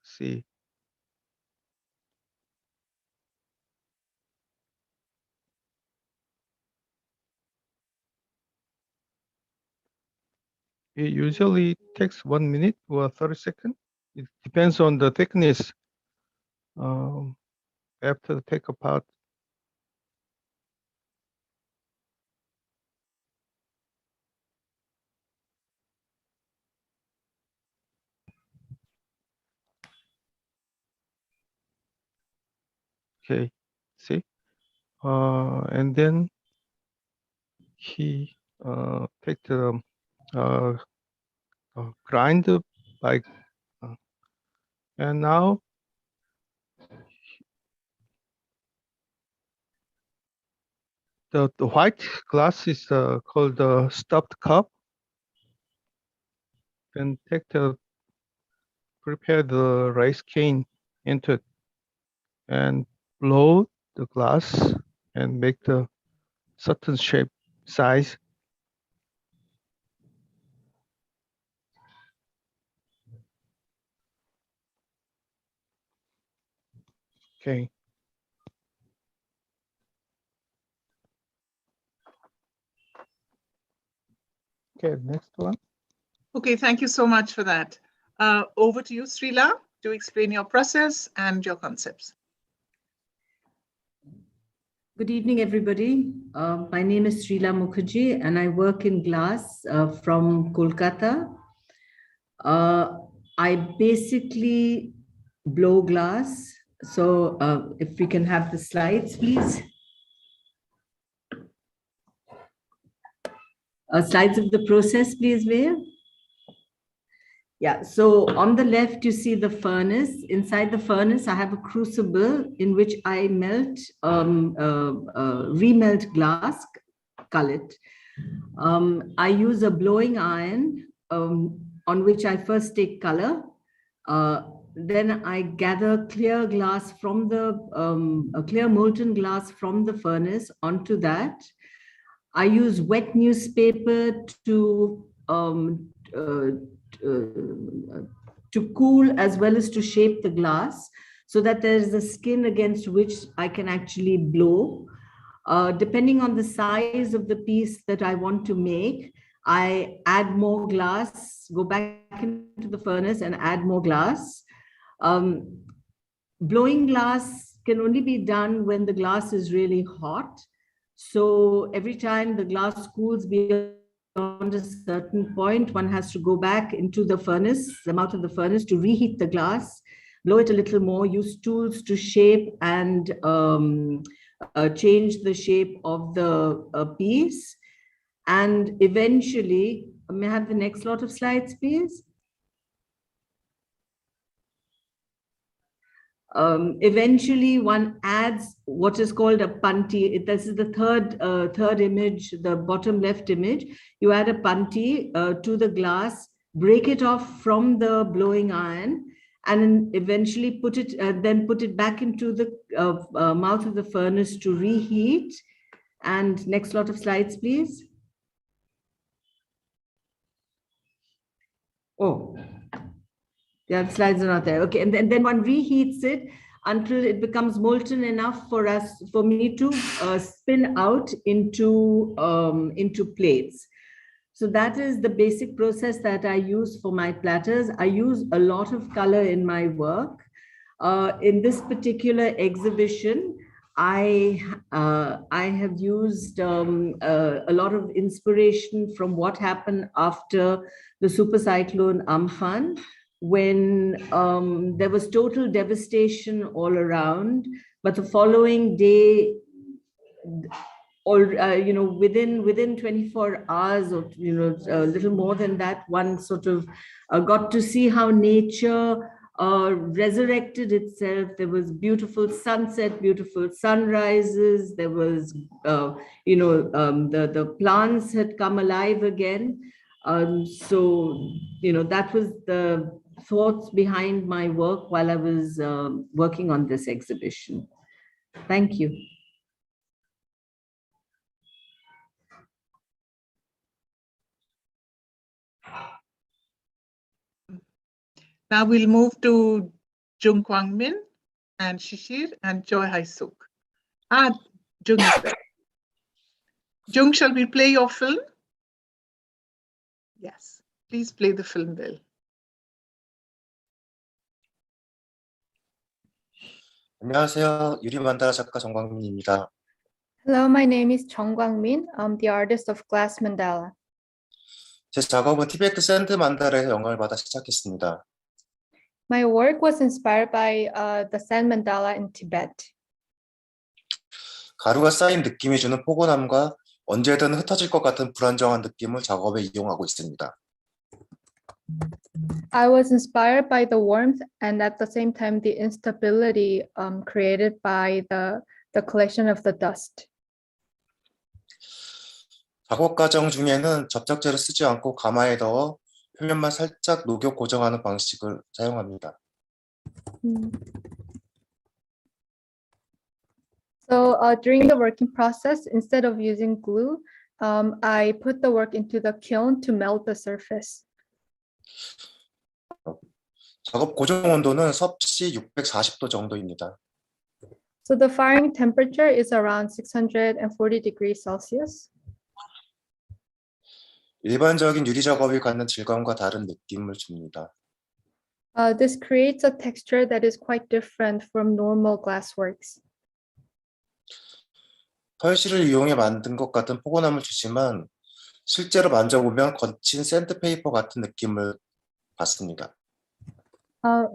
See. It usually takes 1 minute or 30 seconds. It depends on the thickness. After the take apart. Okay, see, and then he take the grind by, and now the white glass is called the stuffed cup. Then take the prepare the rice cane into it and blow the glass and make the certain shape size. Okay. Okay, next one. Okay, thank you so much for that. Over to you, Srila, to explain your process and your concepts. Good evening, everybody. My name is Srila Mukherjee, and I work in glass from Kolkata. I basically blow glass. So if we can have the slides, please. Slides of the process, please, Veer. Yeah, so on the left, you see the furnace. Inside the furnace, I have a crucible in which I melt, remelt glass, cullet. I use a blowing iron on which I first take color. Then I gather clear glass from the, clear molten glass from the furnace onto that. I use wet newspaper to cool as well as to shape the glass so that there is a skin against which I can actually blow. Depending on the size of the piece that I want to make, I add more glass, go back into the furnace and add more glass. Blowing glass can only be done when the glass is really hot. So every time the glass cools beyond a certain point, one has to go back into the furnace, the mouth of the furnace, to reheat the glass, blow it a little more, use tools to shape and change the shape of the piece. And eventually, may I have the next lot of slides, please? Eventually, one adds what is called a punty. This is the third image, the bottom left image. You add a punty to the glass, break it off from the blowing iron, and eventually put it back into the mouth of the furnace to reheat. And next lot of slides, please. Oh. Yeah, the slides are not there. Okay, and then one reheats it until it becomes molten enough for me to spin out into plates. So that is the basic process that I use for my platters. I use a lot of color in my work. In this particular exhibition, I have used a lot of inspiration from what happened after the super cyclone Amphan, when there was total devastation all around, but the following day, within 24 hours or a little more than that, one sort of got to see how nature resurrected itself. There was beautiful sunset, beautiful sunrises. There was, the plants had come alive again. So, that was the thoughts behind my work while I was working on this exhibition. Thank you. Now we'll move to Jung Kwang Min and Shishir and Joy Hai Suk. Jung is there. Jung, shall we play your film? Yes, please play the film, Bill. 안녕하세요. 유리만다라 작가 정광민입니다. Hello, my name is Jung Kwang-min. I'm the artist of Glass Mandala. 제 작업은 티베트 샌드 만달라에서 영감을 받아 시작했습니다. My work was inspired by the sand mandala in Tibet. 가루가 쌓인 느낌이 주는 포근함과 언제든 흩어질 것 같은 불안정한 느낌을 작업에 이용하고 있습니다. I was inspired by the warmth and at the same time the instability created by the collection of the dust. 작업 과정 중에는 접착제를 쓰지 않고 가마에 넣어 표면만 살짝 녹여 고정하는 방식을 사용합니다. So during the working process, instead of using glue, I put the work into the kiln to melt the surface. 작업 고정 온도는 섭씨 640도 정도입니다. So the firing temperature is around 640 degrees Celsius. 일반적인 유리 작업이 갖는 질감과 다른 느낌을 줍니다. This creates a texture that is quite different from normal glassworks. 털실을 이용해 만든 것 같은 포근함을 주지만 실제로 만져보면 거친 샌드페이퍼 같은 느낌을 받습니다.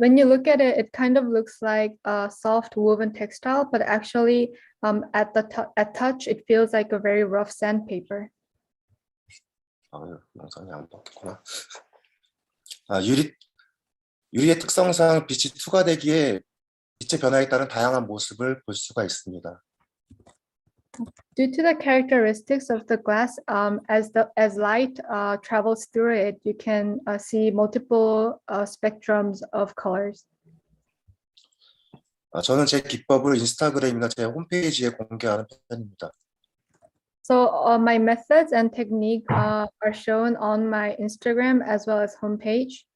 When you look at it, it kind of looks like a soft woven textile, but actually at touch, it feels like a very rough sandpaper. 영상이 안 바뀌었구나. 유리의 특성상 빛이 투과되기에 빛의 변화에 따른 다양한 모습을 볼 수가 있습니다. Due to the characteristics of the glass, as light travels through it, you can see multiple spectrums of colors. 저는 제 기법을 인스타그램이나 제 홈페이지에 공개하는 편입니다. So my methods and technique are shown on my Instagram as well as homepage.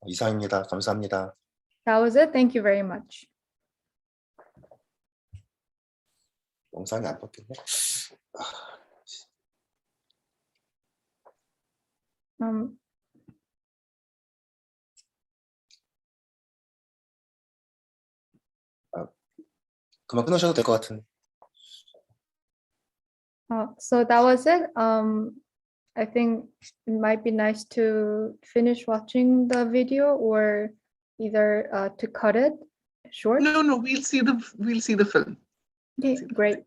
이상입니다. 감사합니다. That was it. Thank you very much. 영상이 안 바뀌었네. 그만 끊으셔도 될 것 같은. So that was it. I think it might be nice to finish watching the video or either to cut it short. No, we'll see the film. Okay, great.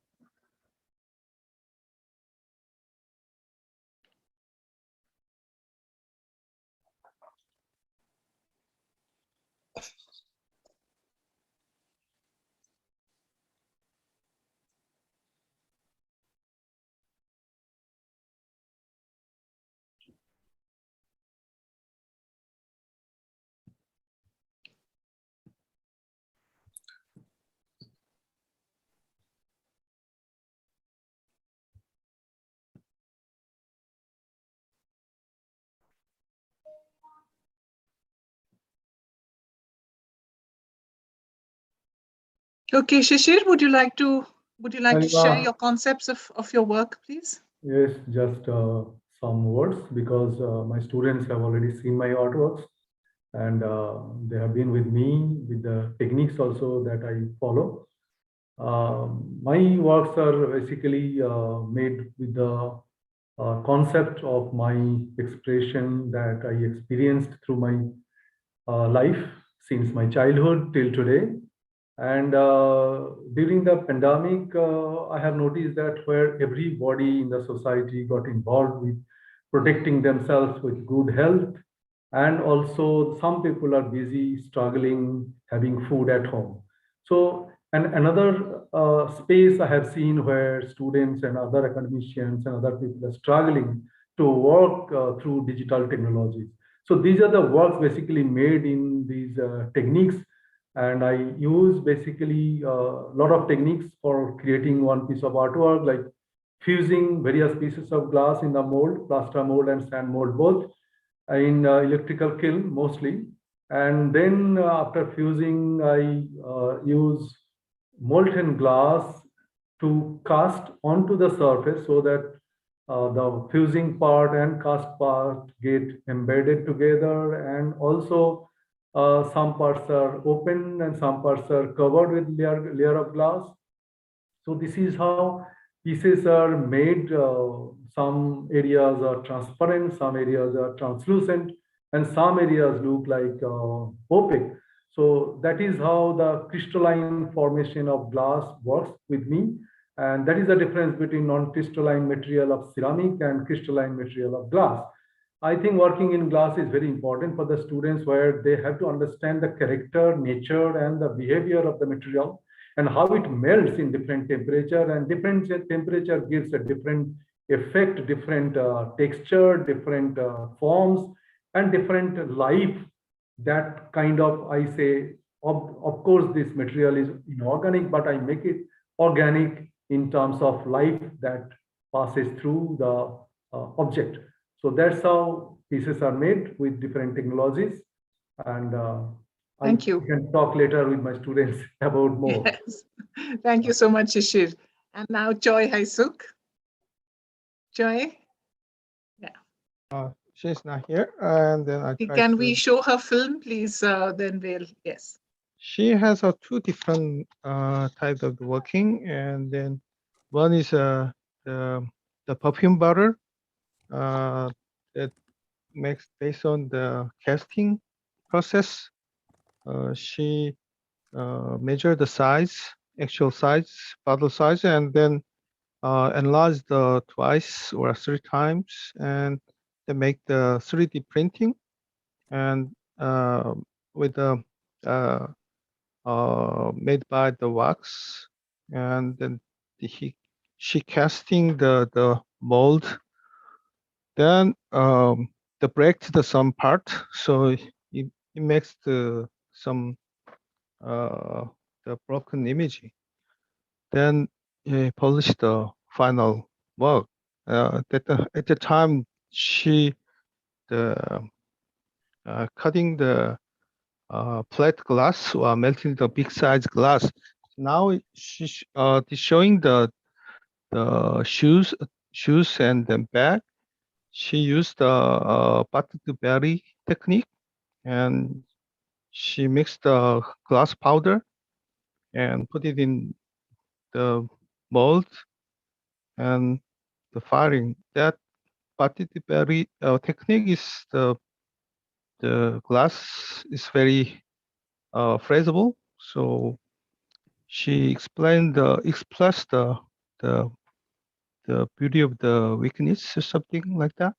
Okay, Shishir, would you like to share your concepts of your work, please? Yes, just some words, because my students have already seen my artworks and they have been with me with the techniques also that I follow. My works are basically made with the concept of my expression that I experienced through my life since my childhood till today. And during the pandemic, I have noticed that where everybody in the society got involved with protecting themselves with good health, and also some people are busy struggling, having food at home. So, and another space I have seen where students and other academicians and other people are struggling to work through digital technologies. So these are the works basically made in these techniques. And I use basically a lot of techniques for creating one piece of artwork, like fusing various pieces of glass in the mold, plaster mold and sand mold both, in electrical kiln mostly. And then after fusing, I use molten glass to cast onto the surface so that the fusing part and cast part get embedded together, and also some parts are open and some parts are covered with layer of glass. So this is how pieces are made. Some areas are transparent, some areas are translucent, and some areas look like opaque. So that is how the crystalline formation of glass works with me. And that is the difference between non-crystalline material of ceramic and crystalline material of glass. I think working in glass is very important for the students, where they have to understand the character, nature, and the behavior of the material and how it melts in different temperature, and different temperature gives a different effect, different texture, different forms, and different life. That kind of, I say, of course, this material is inorganic, but I make it organic in terms of life that passes through the object. So that's how pieces are made with different technologies. And Thank you. can talk later with my students about more. Yes. Thank you so much, Shishir. And now Joy Haisuk. Joy? She's not here, and then I try Can to. we show her film, please? Then we'll, yes. She has two different types of working, and then one is the perfume bottle that makes based on the casting process. She measured the size, actual size, bottle size, and then enlarged twice or 3 times, and they make the 3D printing, and with the made by the wax, and then she casting the mold, then the break the some part, so it makes some the broken image, then polish the final work. At the time she cutting the flat glass or melting the big size glass. Now she's showing the shoes and then bag. She used the button to berry technique, and she mixed the glass powder and put it in the mold and the firing. That button to berry technique is the glass is very freezable, so she expressed the beauty of the weakness or something like that.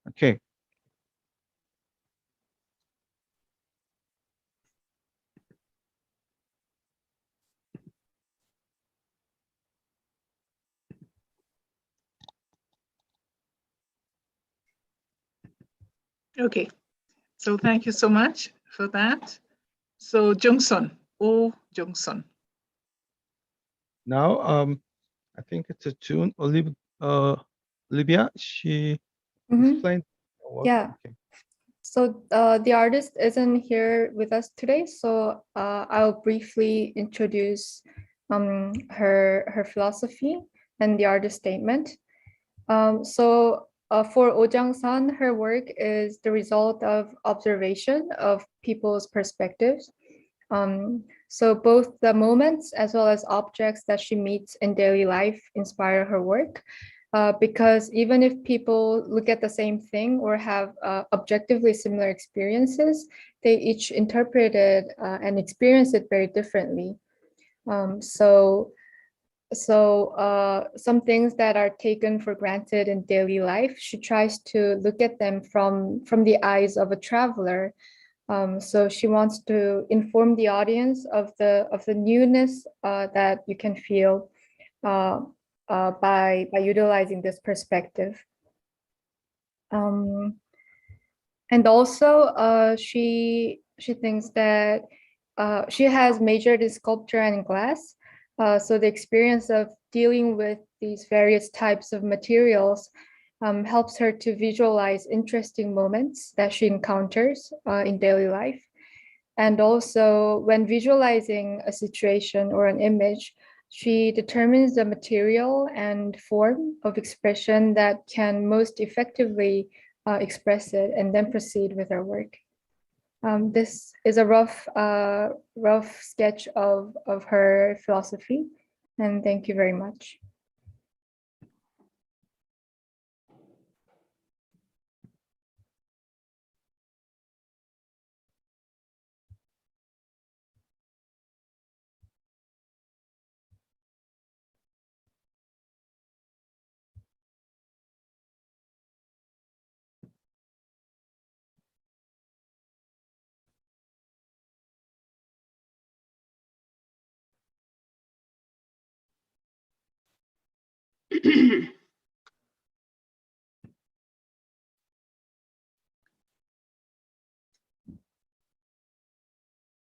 Okay. Okay. So thank you so much for that. So Jungsun, Oh Jungsun. Now, I think it's a June. Olivia, she explained. Yeah. Okay. So the artist isn't here with us today, so I'll briefly introduce her philosophy and the artist statement. For Oh Jung-sun, her work is the result of observation of people's perspectives. So both the moments as well as objects that she meets in daily life inspire her work. Because even if people look at the same thing or have objectively similar experiences, they each interpret it and experience it very differently. Some things that are taken for granted in daily life, she tries to look at them from the eyes of a traveler. So she wants to inform the audience of the newness that you can feel by utilizing this perspective. And also she thinks that she has majored in sculpture and in glass. So the experience of dealing with these various types of materials helps her to visualize interesting moments that she encounters in daily life. And also when visualizing a situation or an image, she determines the material and form of expression that can most effectively express it, and then proceed with her work. This is a rough sketch of her philosophy, and thank you very much.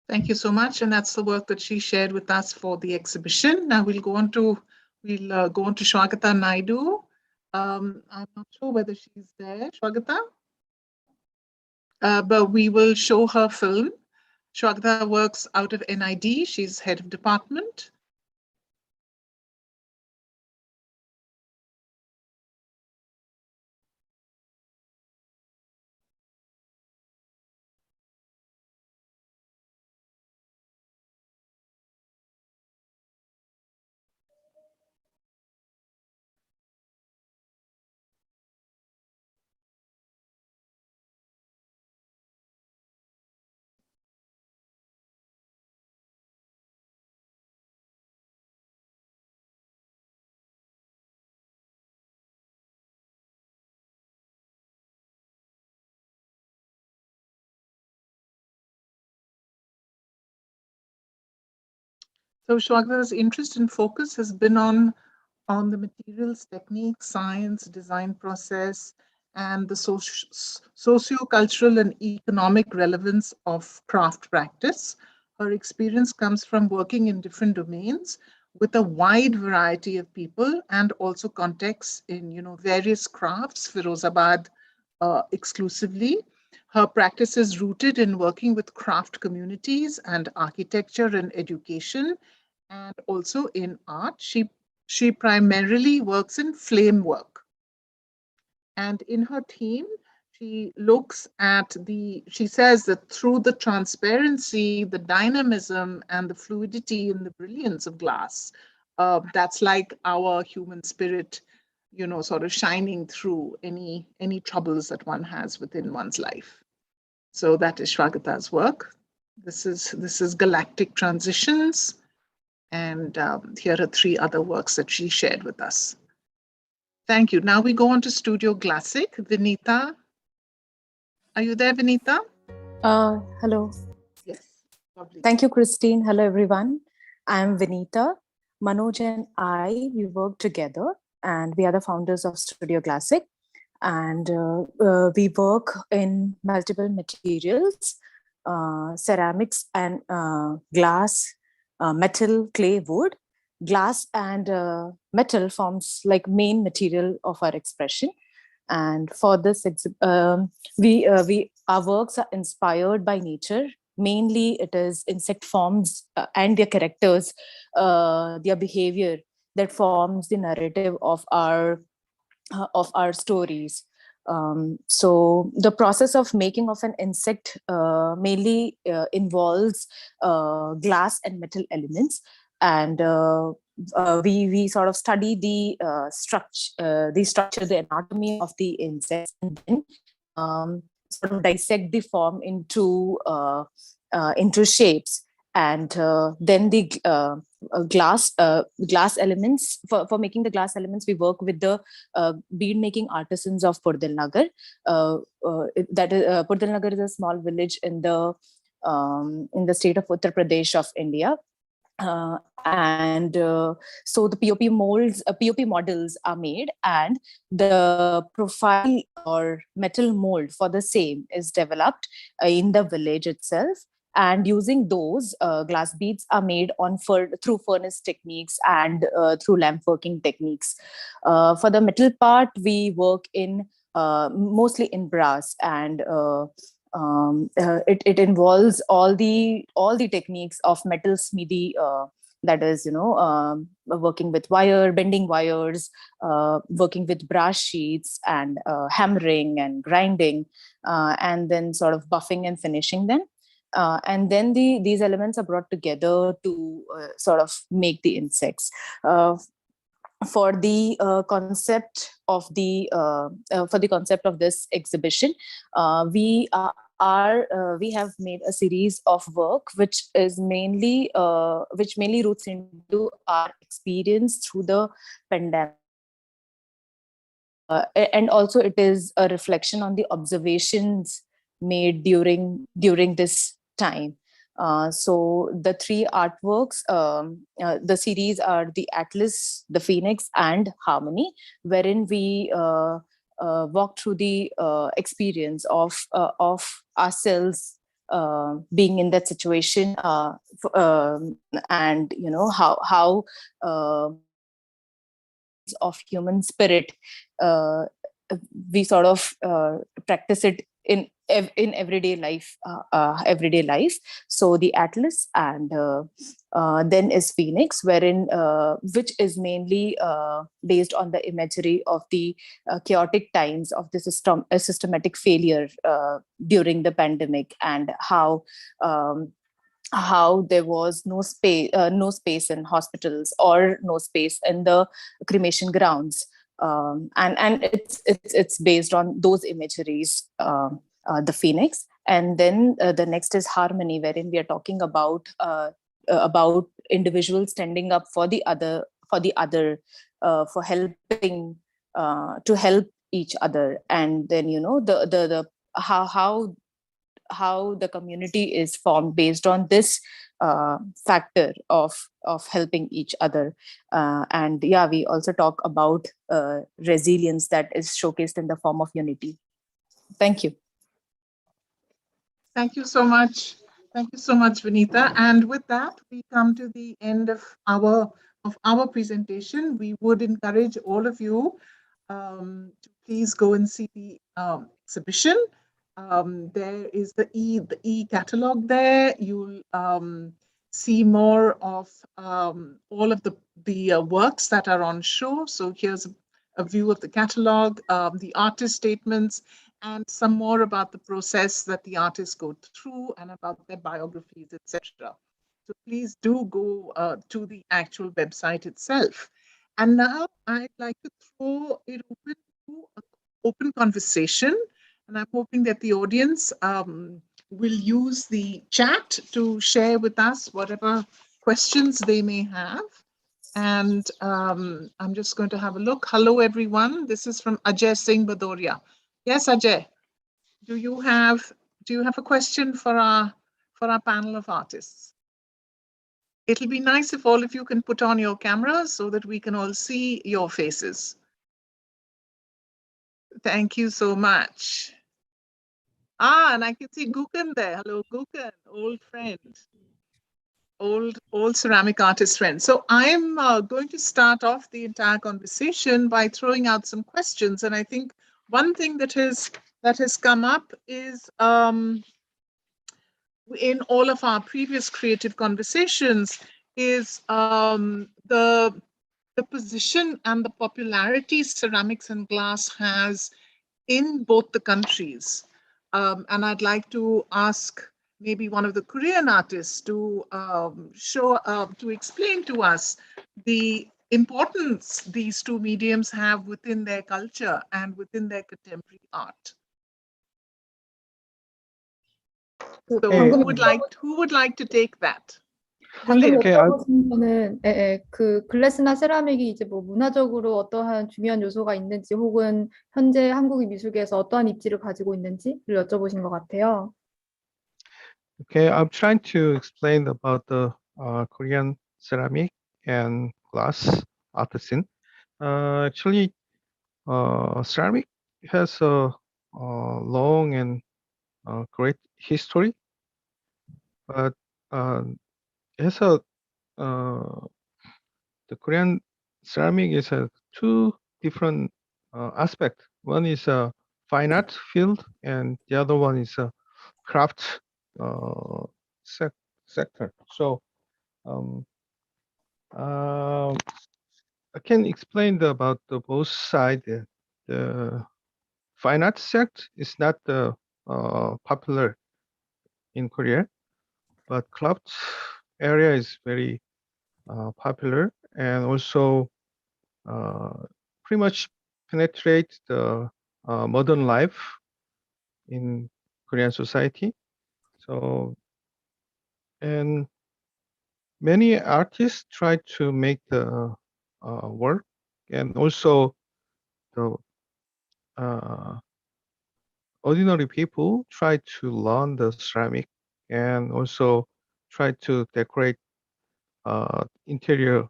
Thank you so much. And that's the work that she shared with us for the exhibition. Now we'll go on to Shwagata Naidu. I'm not sure whether she's there, Shwagata, but we will show her film. Shwagata works out of NID. She's head of department. So Shwagata's interest and focus has been on the materials, techniques, science, design process, and the socio-cultural and economic relevance of craft practice. Her experience comes from working in different domains with a wide variety of people and also contexts in various crafts, Firozabad exclusively. Her practice is rooted in working with craft communities and architecture and education, and also in art. She primarily works in flame work. And in her theme, she says that through the transparency, the dynamism, and the fluidity and the brilliance of glass, that's like our human spirit, sort of shining through any troubles that one has within one's life. So that is Shwagata's work. This is Galactic Transitions. And here are 3 other works that she shared with us. Thank you. Now we go on to Studio Classic. Vinita, are you there, Vinita? Hello. Yes, lovely. Thank you, Christine. Hello, everyone. I'm Vinita. Manoj and I, we work together and we are the founders of Studio Classic. And we work in multiple materials, ceramics and glass, metal, clay, wood. Glass and metal forms like main material of our expression. And for this, our works are inspired by nature. Mainly, it is insect forms and their characters, their behavior that forms the narrative of our stories. So the process of making of an insect mainly involves glass and metal elements, and we sort of study the structure, the anatomy of the insects, and then sort of dissect the form into shapes, and then the glass elements. For making the glass elements, we work with the bead making artisans of Purdalnagar. Purdalnagar is a small village in the state of Uttar Pradesh of India. So the POP models are made, and the profile or metal mold for the same is developed in the village itself. And using those, glass beads are made through furnace techniques and through lamp working techniques. For the metal part, we work in mostly in brass, and it involves all the techniques of metal smithy, that is, working with bending wires, working with brass sheets, and hammering and grinding, and then sort of buffing and finishing them. And then these elements are brought together to sort of make the insects. For the concept of this exhibition, we have made a series of work which mainly roots into our experience through the pandemic. And also it is a reflection on the observations made during this time. So the three artworks, the series are the Atlas, the Phoenix, and Harmony, wherein we walk through the experience of ourselves being in that situation, and how of human spirit we sort of practice it in everyday life. So the Atlas, and then is Phoenix, wherein which is mainly based on the imagery of the chaotic times of the systematic failure during the pandemic, and how there was no space in hospitals, or no space in the cremation grounds, and it's based on those imageries, the Phoenix. And then the next is Harmony, wherein we are talking about individuals standing up for the other, for helping to help each other. And then the how the community is formed based on this factor of helping each other. And yeah, we also talk about resilience that is showcased in the form of unity. Thank you. Thank you so much. Thank you so much, Vinita. And with that, we come to the end of our presentation. We would encourage all of you to please go and see the exhibition. There is the e-catalog there. You'll see more of all of the works that are on show. So here's a view of the catalog, the artist statements, and some more about the process that the artists go through and about their biographies, etc. So please do go to the actual website itself. And now I'd like to throw it open to an open conversation. And I'm hoping that the audience will use the chat to share with us whatever questions they may have. And I'm just going to have a look. Hello, everyone. This is from Ajay Singh Badoria. Yes, Ajay. Do you have a question for our panel of artists? It'll be nice if all of you can put on your cameras so that we can all see your faces. Thank you so much. And I can see Gukan there. Hello, Gukan, old friend, old ceramic artist friend. So I'm going to start off the entire conversation by throwing out some questions. And I think one thing that has come up is in all of our previous creative conversations is the position and the popularity ceramics and glass has in both the countries. And I'd like to ask maybe one of the Korean artists to to explain to us the importance these two mediums have within their culture and within their contemporary art. So who would like to take that? 방금 Okay, 여쭤보신 거는 그 글래스나 세라믹이 이제 뭐 문화적으로 어떠한 중요한 요소가 있는지, 혹은 현재 한국의 미술계에서 어떠한 입지를 가지고 있는지를 여쭤보신 것 같아요. Okay, I'm trying to explain about the Korean ceramic and glass art scene. Actually, ceramic has a long and great history, but it has the Korean ceramic is two different aspects. One is a fine art field, and the other one is a craft sector. So I can explain about the both sides. The fine art sector is not popular in Korea, but craft area is very popular, and also pretty much penetrate the modern life in Korean society. So, and many artists try to make the work, and also the ordinary people try to learn the ceramic, and also try to decorate interior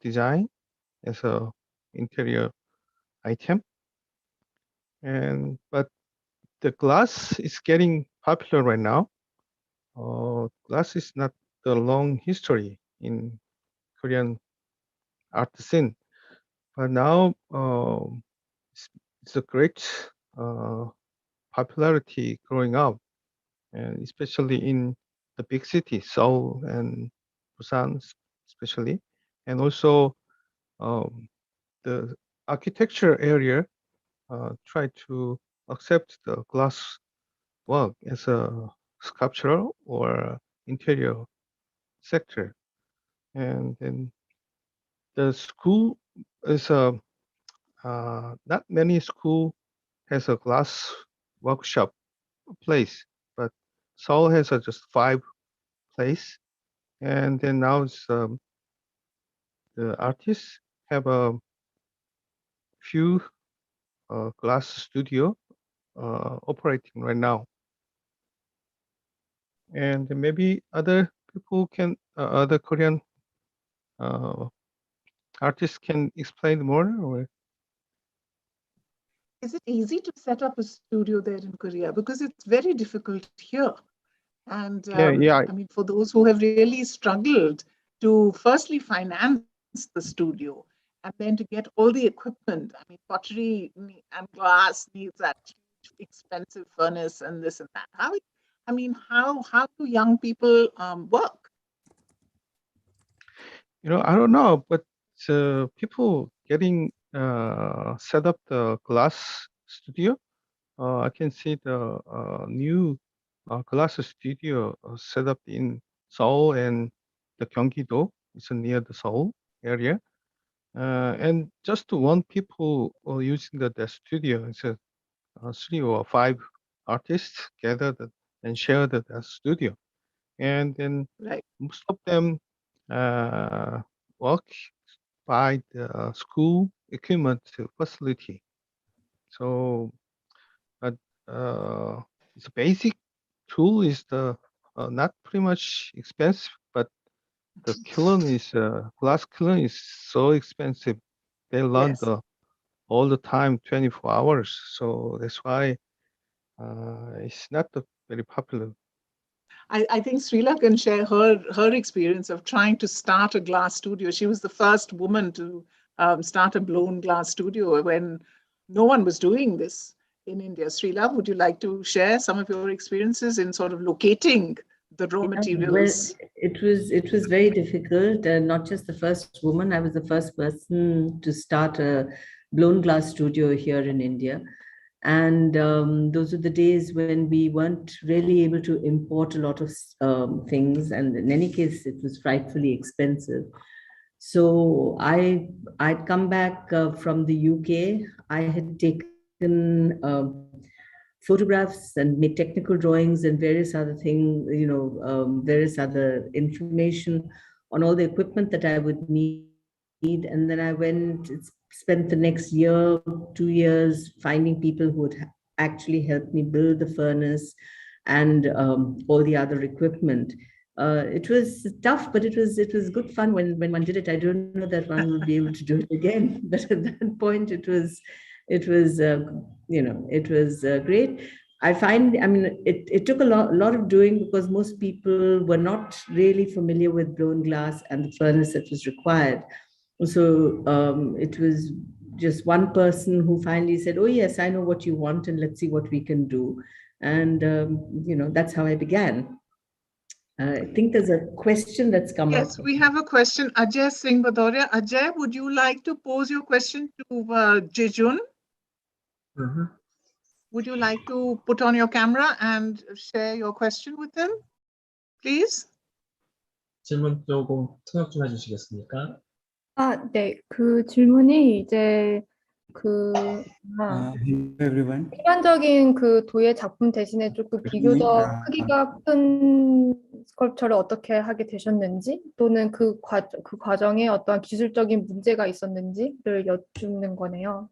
design as a interior item. But the glass is getting popular right now. Glass is not the long history in Korean art scene, but now it's a great popularity growing up, and especially in the big cities, Seoul and Busan, especially, and also the architecture area try to accept the glass work as a sculptural or interior sector. And then the school is not many school has a glass workshop place, but Seoul has just 5 place. And then now it's, the artists have a few glass studio operating right now. And maybe other people can, other Korean artists can explain more. Or Is it easy to set up a studio there in Korea? Because it's very difficult here. And yeah. I mean, for those who have really struggled to firstly finance the studio and then to get all the equipment. I mean, pottery and glass needs that expensive furnace and this and that. How do young people work? I don't know, but people getting set up the glass studio. I can see the new glass studio set up in Seoul and the Gyeonggi-do. It's near the Seoul area. And just one people using the studio. It's a 3 or 5 artists gathered and shared the studio. And then most of them work by the school equipment facility. So, but the basic tool is the not pretty much expensive, but the kiln is glass kiln is so expensive. They run all the time, 24 hours. So that's why it's not very popular. I think Srila can share her experience of trying to start a glass studio. She was the first woman to start a blown glass studio when no one was doing this in India. Srila, would you like to share some of your experiences in sort of locating the raw materials? Well, it was very difficult. Not just the first woman, I was the first person to start a blown glass studio here in India. And those were the days when we weren't really able to import a lot of things. And in any case, it was frightfully expensive. So I'd come back from the UK. I had taken photographs and made technical drawings and various other things, various other information on all the equipment that I would need. And then I spent the next year, 2 years finding people who would actually help me build the furnace and all the other equipment. It was tough, but it was good fun when one did it. I don't know that one will be able to do it again, but at that point it was great. It took a lot of doing because most people were not really familiar with blown glass and the furnace that was required. So it was just one person who finally said, "Oh yes, I know what you want, and let's see what we can do." And that's how I began. I think there's a question that's come up. Yes, we have a question. Ajay Singh Badoria. Ajay, would you like to pose your question to Jejun? Would you like to put on your camera and share your question with him, please? 질문 조금 통역 좀 해주시겠습니까? 네. 그 질문이 이제 everyone. 일반적인 그 도예 작품 대신에 조금 비교적 크기가 큰 스컬프처를 어떻게 하게 되셨는지, 또는 그 과정에 어떠한 기술적인 문제가 있었는지를 여쭙는 거네요.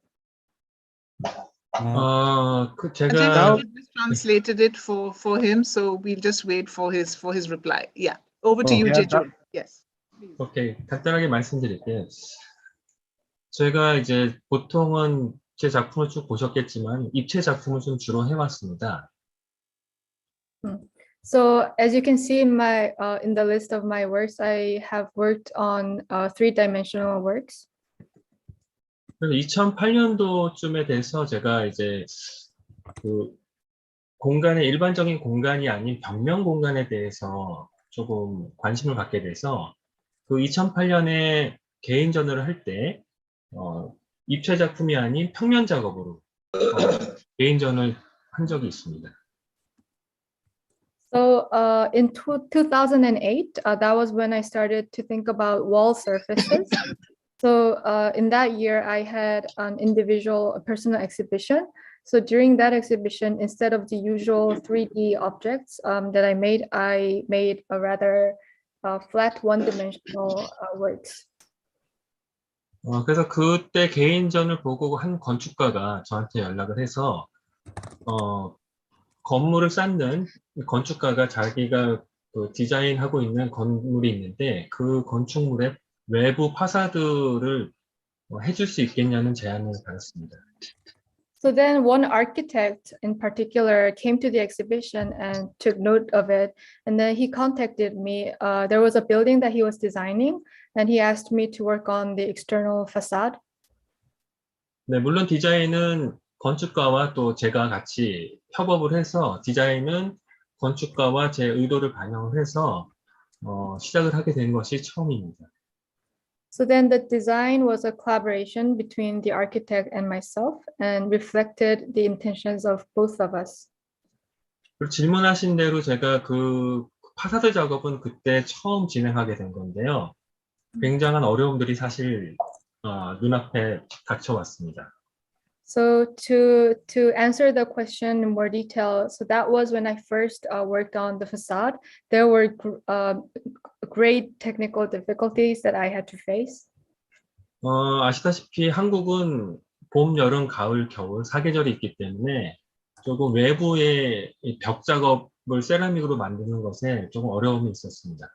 제가 Ajay, we just translated it for him, so we'll just wait for his reply. Yeah, over to you, yeah, Jeju. Yes. please. 오케이, 간단하게 말씀드릴게요. 제가 이제 보통은 제 작품을 쭉 보셨겠지만 입체 작품을 좀 주로 해왔습니다. So as you can see in my in the list of my works, I have worked on three-dimensional works. 그래서 2008년도쯤에 돼서 제가 이제 그 공간의 일반적인 공간이 아닌 평면 공간에 대해서 조금 관심을 갖게 돼서 그 2008년에 개인전을 할 때 입체 작품이 아닌 평면 작업으로 개인전을 한 적이 있습니다. So in 2008, that was when I started to think about wall surfaces. So in that year, I had an individual personal exhibition. So during that exhibition, instead of the usual 3D objects that I made a rather flat one-dimensional works. 그래서 그때 개인전을 보고 한 건축가가 저한테 연락을 해서 건물을 쌓는 건축가가 자기가 그 디자인하고 있는 건물이 있는데 그 건축물의 외부 파사드를 해줄 수 있겠냐는 제안을 받았습니다. So then one architect in particular came to the exhibition and took note of it. And then he contacted me. There was a building that he was designing and he asked me to work on the external facade. 네, 물론 디자인은 건축가와 또 제가 같이 협업을 해서 디자인은 건축가와 제 의도를 반영을 해서 시작을 하게 된 것이 처음입니다. So then the design was a collaboration between the architect and myself and reflected the intentions of both of us. 그리고 질문하신 대로 제가 그 파사드 작업은 그때 처음 진행하게 된 건데요. 굉장한 어려움들이 사실 눈앞에 닥쳐왔습니다. So to answer the question in more detail, so that was when I first worked on the facade. There were great technical difficulties that I had to face. 아시다시피 한국은 봄, 여름, 가을, 겨울 4계절이 있기 때문에 조금 외부의 벽 작업을 세라믹으로 만드는 것에 조금 어려움이 있었습니다.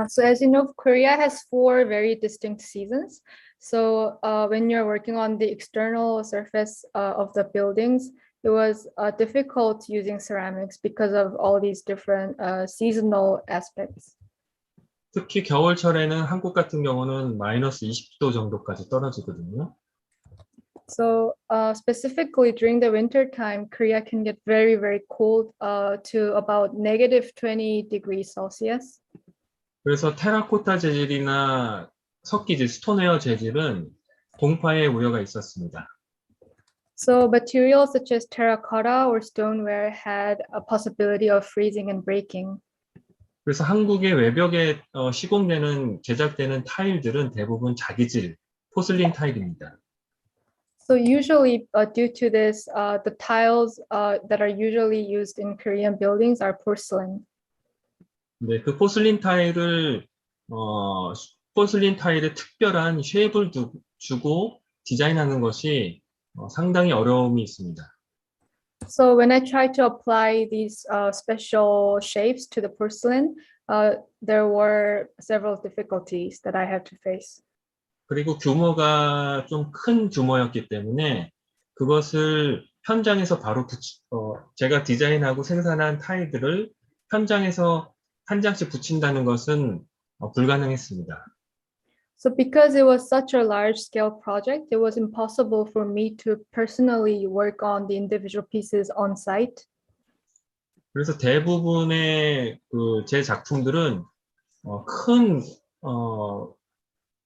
So as you know, Korea has 4 very distinct seasons. So when you're working on the external surface of the buildings, it was difficult using ceramics because of all these different seasonal aspects. 특히 겨울철에는 한국 같은 경우는 마이너스 20도 정도까지 떨어지거든요. So specifically during the winter time, Korea can get very, very cold to about -20 degrees Celsius. 그래서 테라코타 재질이나 석기질, 스톤웨어 재질은 동파의 우려가 있었습니다. So materials such as terracotta or stoneware had a possibility of freezing and breaking. 그래서 한국의 외벽에 시공되는 제작되는 타일들은 대부분 자기질, 포슬린 타일입니다. So usually due to this, the tiles that are usually used in Korean buildings are porcelain. 네, 그 포슬린 타일에 특별한 쉐입을 주고 디자인하는 것이 상당히 어려움이 있습니다. So when I tried to apply these special shapes to the porcelain, there were several difficulties that I had to face. 그리고 규모가 좀 큰 규모였기 때문에 그것을 현장에서 바로 제가 디자인하고 생산한 타일들을 현장에서 한 장씩 붙인다는 것은 불가능했습니다. So because it was such a large scale project, it was impossible for me to personally work on the individual pieces on site. 그래서 대부분의 제 작품들은 큰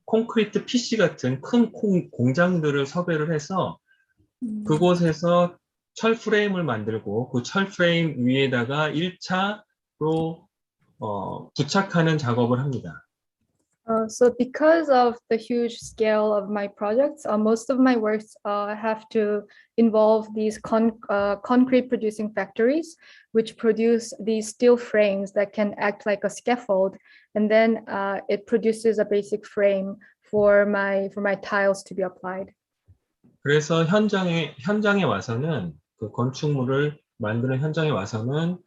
콘크리트 PC 같은 큰 공장들을 섭외를 해서 그곳에서 철 프레임을 만들고 그 철 프레임 위에다가 1차로 부착하는 작업을 합니다. So because of the huge scale of my projects, most of my works have to involve these concrete producing factories, which produce these steel frames that can act like a scaffold, and then it produces a basic frame for my tiles to be applied. 그래서 현장에 와서는 그 건축물을 만드는 현장에 와서는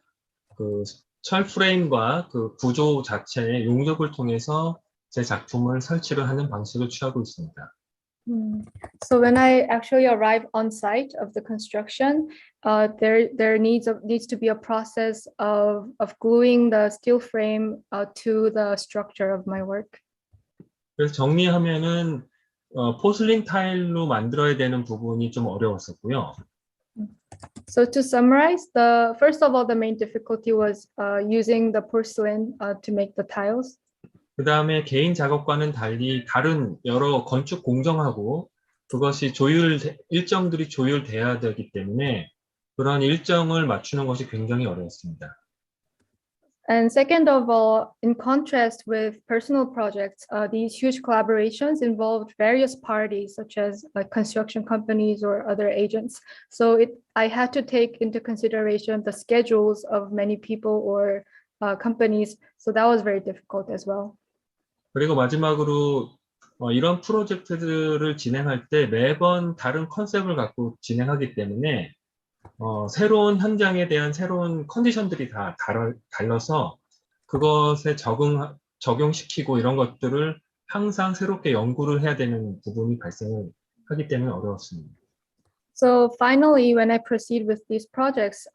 그 철 프레임과 그 구조 자체의 용접을 통해서 제 작품을 설치를 하는 방식을 취하고 있습니다. So when I actually arrive on site of the construction, there needs to be a process of gluing the steel frame to the structure of my work. 그래서 정리하면은 포슬린 타일로 만들어야 되는 부분이 좀 어려웠었고요. So to summarize, first of all, the main difficulty was using the porcelain to make the tiles. 그 다음에 개인 작업과는 달리 다른 여러 건축 공정하고 그것이 일정들이 조율돼야 되기 때문에 그런 일정을 맞추는 것이 굉장히 어려웠습니다. And second of all, in contrast with personal projects, these huge collaborations involved various parties, such as construction companies or other agents. So I had to take into consideration the schedules of many people or companies. So that was very difficult as well. 그리고 마지막으로 이런 프로젝트들을 진행할 때 매번 다른 컨셉을 갖고 진행하기 때문에 새로운 현장에 대한 새로운 컨디션들이 다 달라서 그것에 적용시키고 이런 것들을 항상 새롭게 연구를 해야 되는 부분이 발생을 하기 때문에 어려웠습니다. So finally, when I proceed with these projects,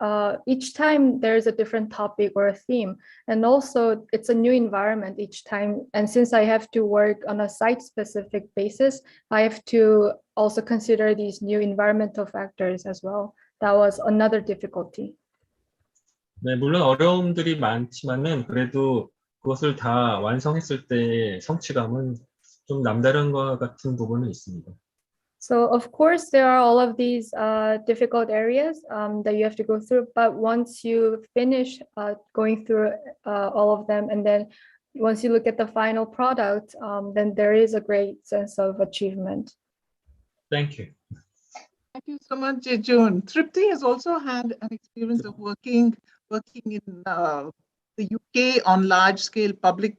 each time there's a different topic or a theme, and also it's a new environment each time. And since I have to work on a site-specific basis, I have to also consider these new environmental factors as well. That was another difficulty. 네, 물론 어려움들이 많지만은 그래도 그것을 다 완성했을 때의 성취감은 좀 남다른 것 같은 부분은 있습니다. So of course, there are all of these difficult areas that you have to go through. But once you finish going through all of them, and then once you look at the final product, then there is a great sense of achievement. Thank you. Thank you so much, Jejun. Tripti has also had an experience of working in the UK on large-scale public,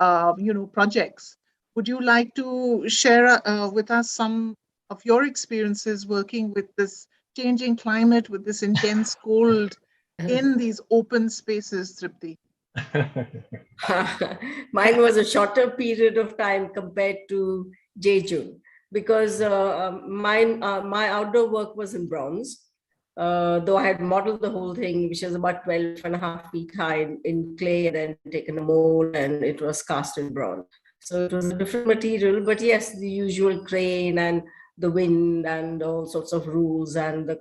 projects. Would you like to share with us some of your experiences working with this changing climate, with this intense cold in these open spaces, Tripti? Mine was a shorter period of time compared to Jejun, because my outdoor work was in bronze, though I had modeled the whole thing, which was about 12.5 feet high in clay, and then taken a mold, and it was cast in bronze. So it was a different material, but yes, the usual crane and the wind and all sorts of rules and the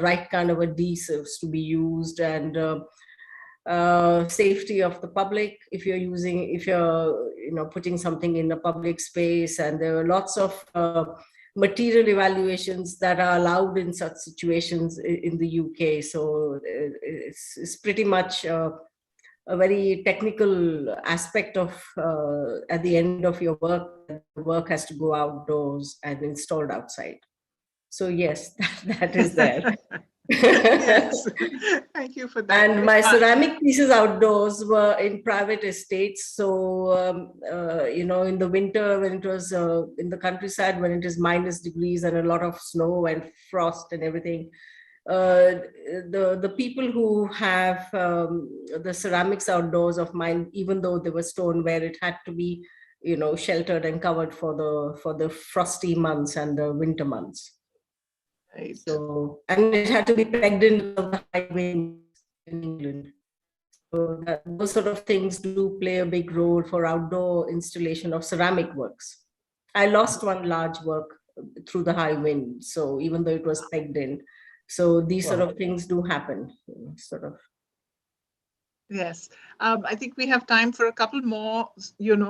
right kind of adhesives to be used, and safety of the public if you're putting something in a public space. And there are lots of material evaluations that are allowed in such situations in the UK. So it's pretty much a very technical aspect of at the end of your work has to go outdoors and installed outside. So yes, that is there. Yes, thank you for that. And my ceramic pieces outdoors were in private estates. So, in the winter, when it was in the countryside, when it is -degrees and a lot of snow and frost and everything, the people who have the ceramics outdoors of mine, even though they were stone, where it had to be, sheltered and covered for the frosty months and the winter months. Right. So, and it had to be pegged into the high winds in England. So those sort of things do play a big role for outdoor installation of ceramic works. I lost one large work through the high wind, so even though it was pegged in. So these sort of things do happen, sort of. Yes, I think we have time for a couple more,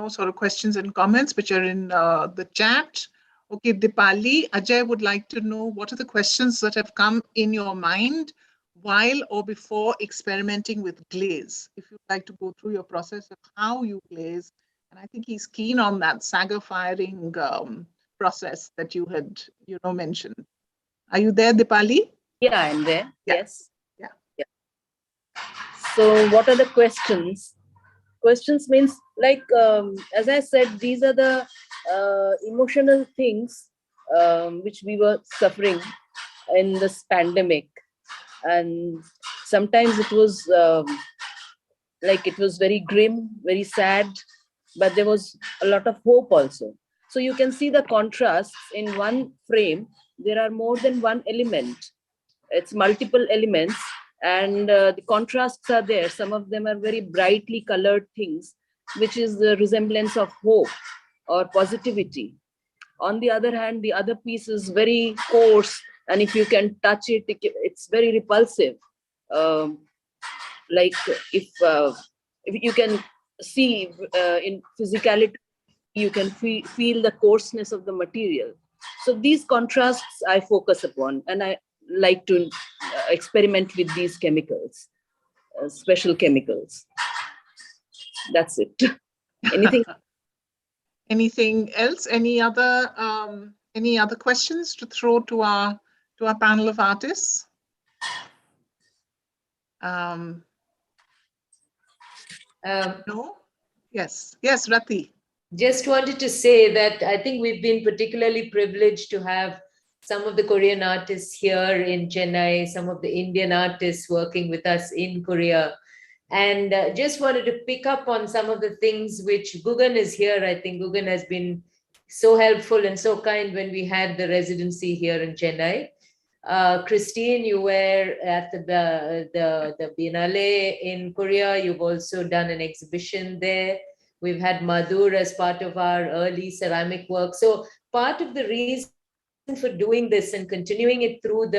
sort of questions and comments, which are in the chat. Okay, Dipali, Ajay would like to know, what are the questions that have come in your mind while or before experimenting with glaze? If you'd like to go through your process of how you glaze. And I think he's keen on that Saga firing process that you had, mentioned. Are you there, Dipali? Yeah, I'm there. Yeah. Yes. Yeah. So what are the questions? Questions means, like, as I said, these are the emotional things which we were suffering in this pandemic. And sometimes it was like it was very grim, very sad, but there was a lot of hope also. So you can see the contrasts in one frame. There are more than one element. It's multiple elements, and the contrasts are there. Some of them are very brightly colored things, which is the resemblance of hope or positivity. On the other hand, the other piece is very coarse, and if you can touch it, it's very repulsive. Like if you can see in physicality, you can feel the coarseness of the material. So these contrasts I focus upon, and I like to experiment with these chemicals, special chemicals. That's it. Anything? Anything else? Any other questions to throw to our panel of artists? No? Yes, Rati. Just wanted to say that I think we've been particularly privileged to have some of the Korean artists here in Chennai, some of the Indian artists working with us in Korea. And just wanted to pick up on some of the things which Gugan is here. I think Gugan has been so helpful and so kind when we had the residency here in Chennai. Christine, you were at the Biennale in Korea. You've also done an exhibition there. We've had Madhur as part of our early ceramic work. So part of the reason for doing this and continuing it through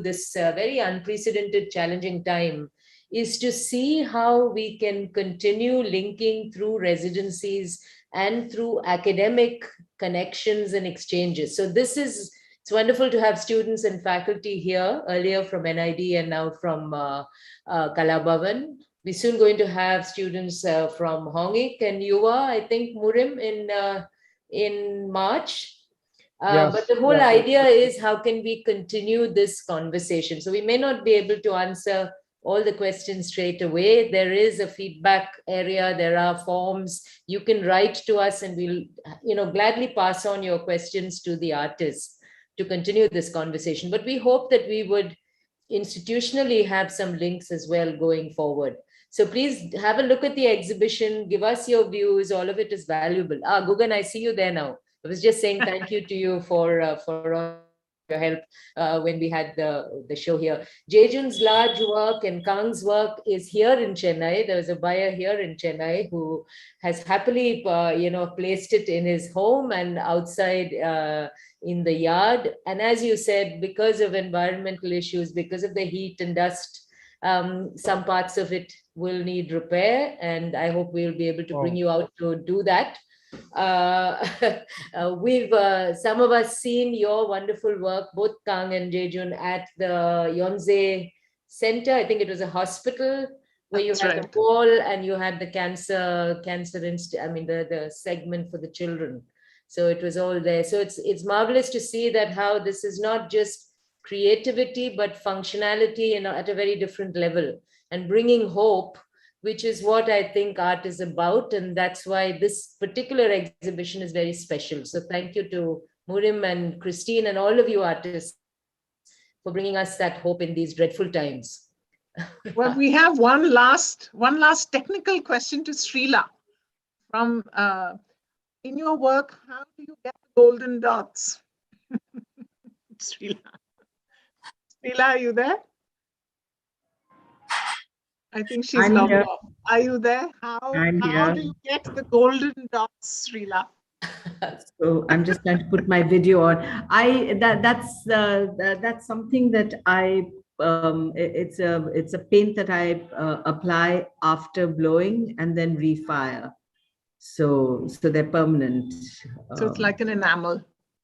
this very unprecedented, challenging time is to see how we can continue linking through residencies and through academic connections and exchanges. So it's wonderful to have students and faculty here, earlier from NID and now from Kala Bhawan. We're soon going to have students from Hongik and Yuva, I think, Murim, in March. Yes, But the whole idea is how can we continue this conversation? So we may not be able to answer all the questions straight away. There is a feedback area. There are forms. You can write to us and we'll gladly pass on your questions to the artists to continue this conversation. But we hope that we would institutionally have some links as well going forward. So please have a look at the exhibition, give us your views. All of it is valuable. Gugan, I see you there now. I was just saying thank you to you for all your help when we had the show here. Jejun's large work and Kang's work is here in Chennai. There was a buyer here in Chennai who has happily placed it in his home and outside in the yard. And as you said, because of environmental issues, because of the heat and dust, some parts of it will need repair, and I hope we'll be able to bring you out to do that. We've some of us seen your wonderful work, both Kang and Jejun, at the Yonsei Center. I think it was a hospital where you had the wall and you had the cancer the segment for the children. So it was all there. So it's marvelous to see that how this is not just creativity but functionality at a very different level, and bringing hope, which is what I think art is about. And that's why this particular exhibition is very special. So thank you to Murim and Christine and all of you artists for bringing us that hope in these dreadful times. Well, we have one last technical question to Srila. From in your work, how do you get the golden dots? Srila, are you there? I think she's logged off. Are you there? How do you get the golden dots, Srila? So I'm just trying to put my video on. That's something that I it's a paint that I apply after blowing and then refire. So they're permanent. So it's like an enamel.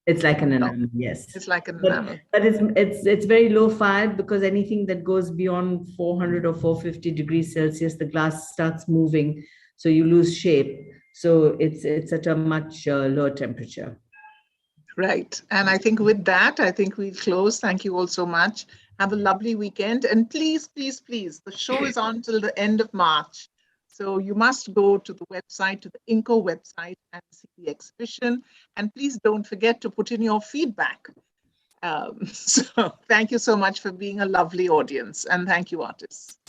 It's like an enamel, yes. It's like an enamel. But it's very low fired, because anything that goes beyond 400 or 450 degrees Celsius, the glass starts moving, so you lose shape. So it's at a much lower temperature. Right. And I think with that, we'll close. Thank you all so much. Have a lovely weekend. And please, please, please, the show is on till the end of March. So you must go to the website, to the InKo website, and see the exhibition. And please don't forget to put in your feedback. So thank you so much for being a lovely audience, and thank you, artists.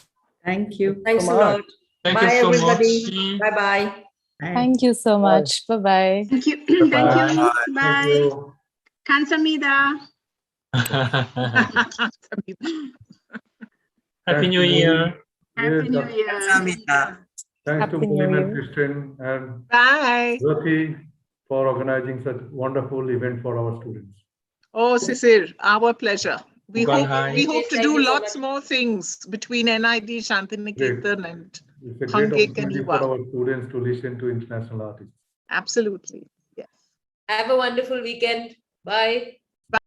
Thank you. Thanks a lot. Thank Bye, you so everybody. much. Bye-bye. Thank you so much. Bye-bye. Thank you. Bye. Thank you. Thank Bye. you. 감사합니다. Happy New Year. Happy New Year. Thanks Happy to New Pauline and Year. Christian and Bye. Rati for organizing such wonderful event for our students. Oh, Sisir, our pleasure. We Ugal hope hai. we hope to Thank do you so lots much. more things between NID, Shanti Niketan, and It's a great Hangek and opportunity for Yuva. our students to listen to international artists. Absolutely. Yes. Have a wonderful weekend. Bye.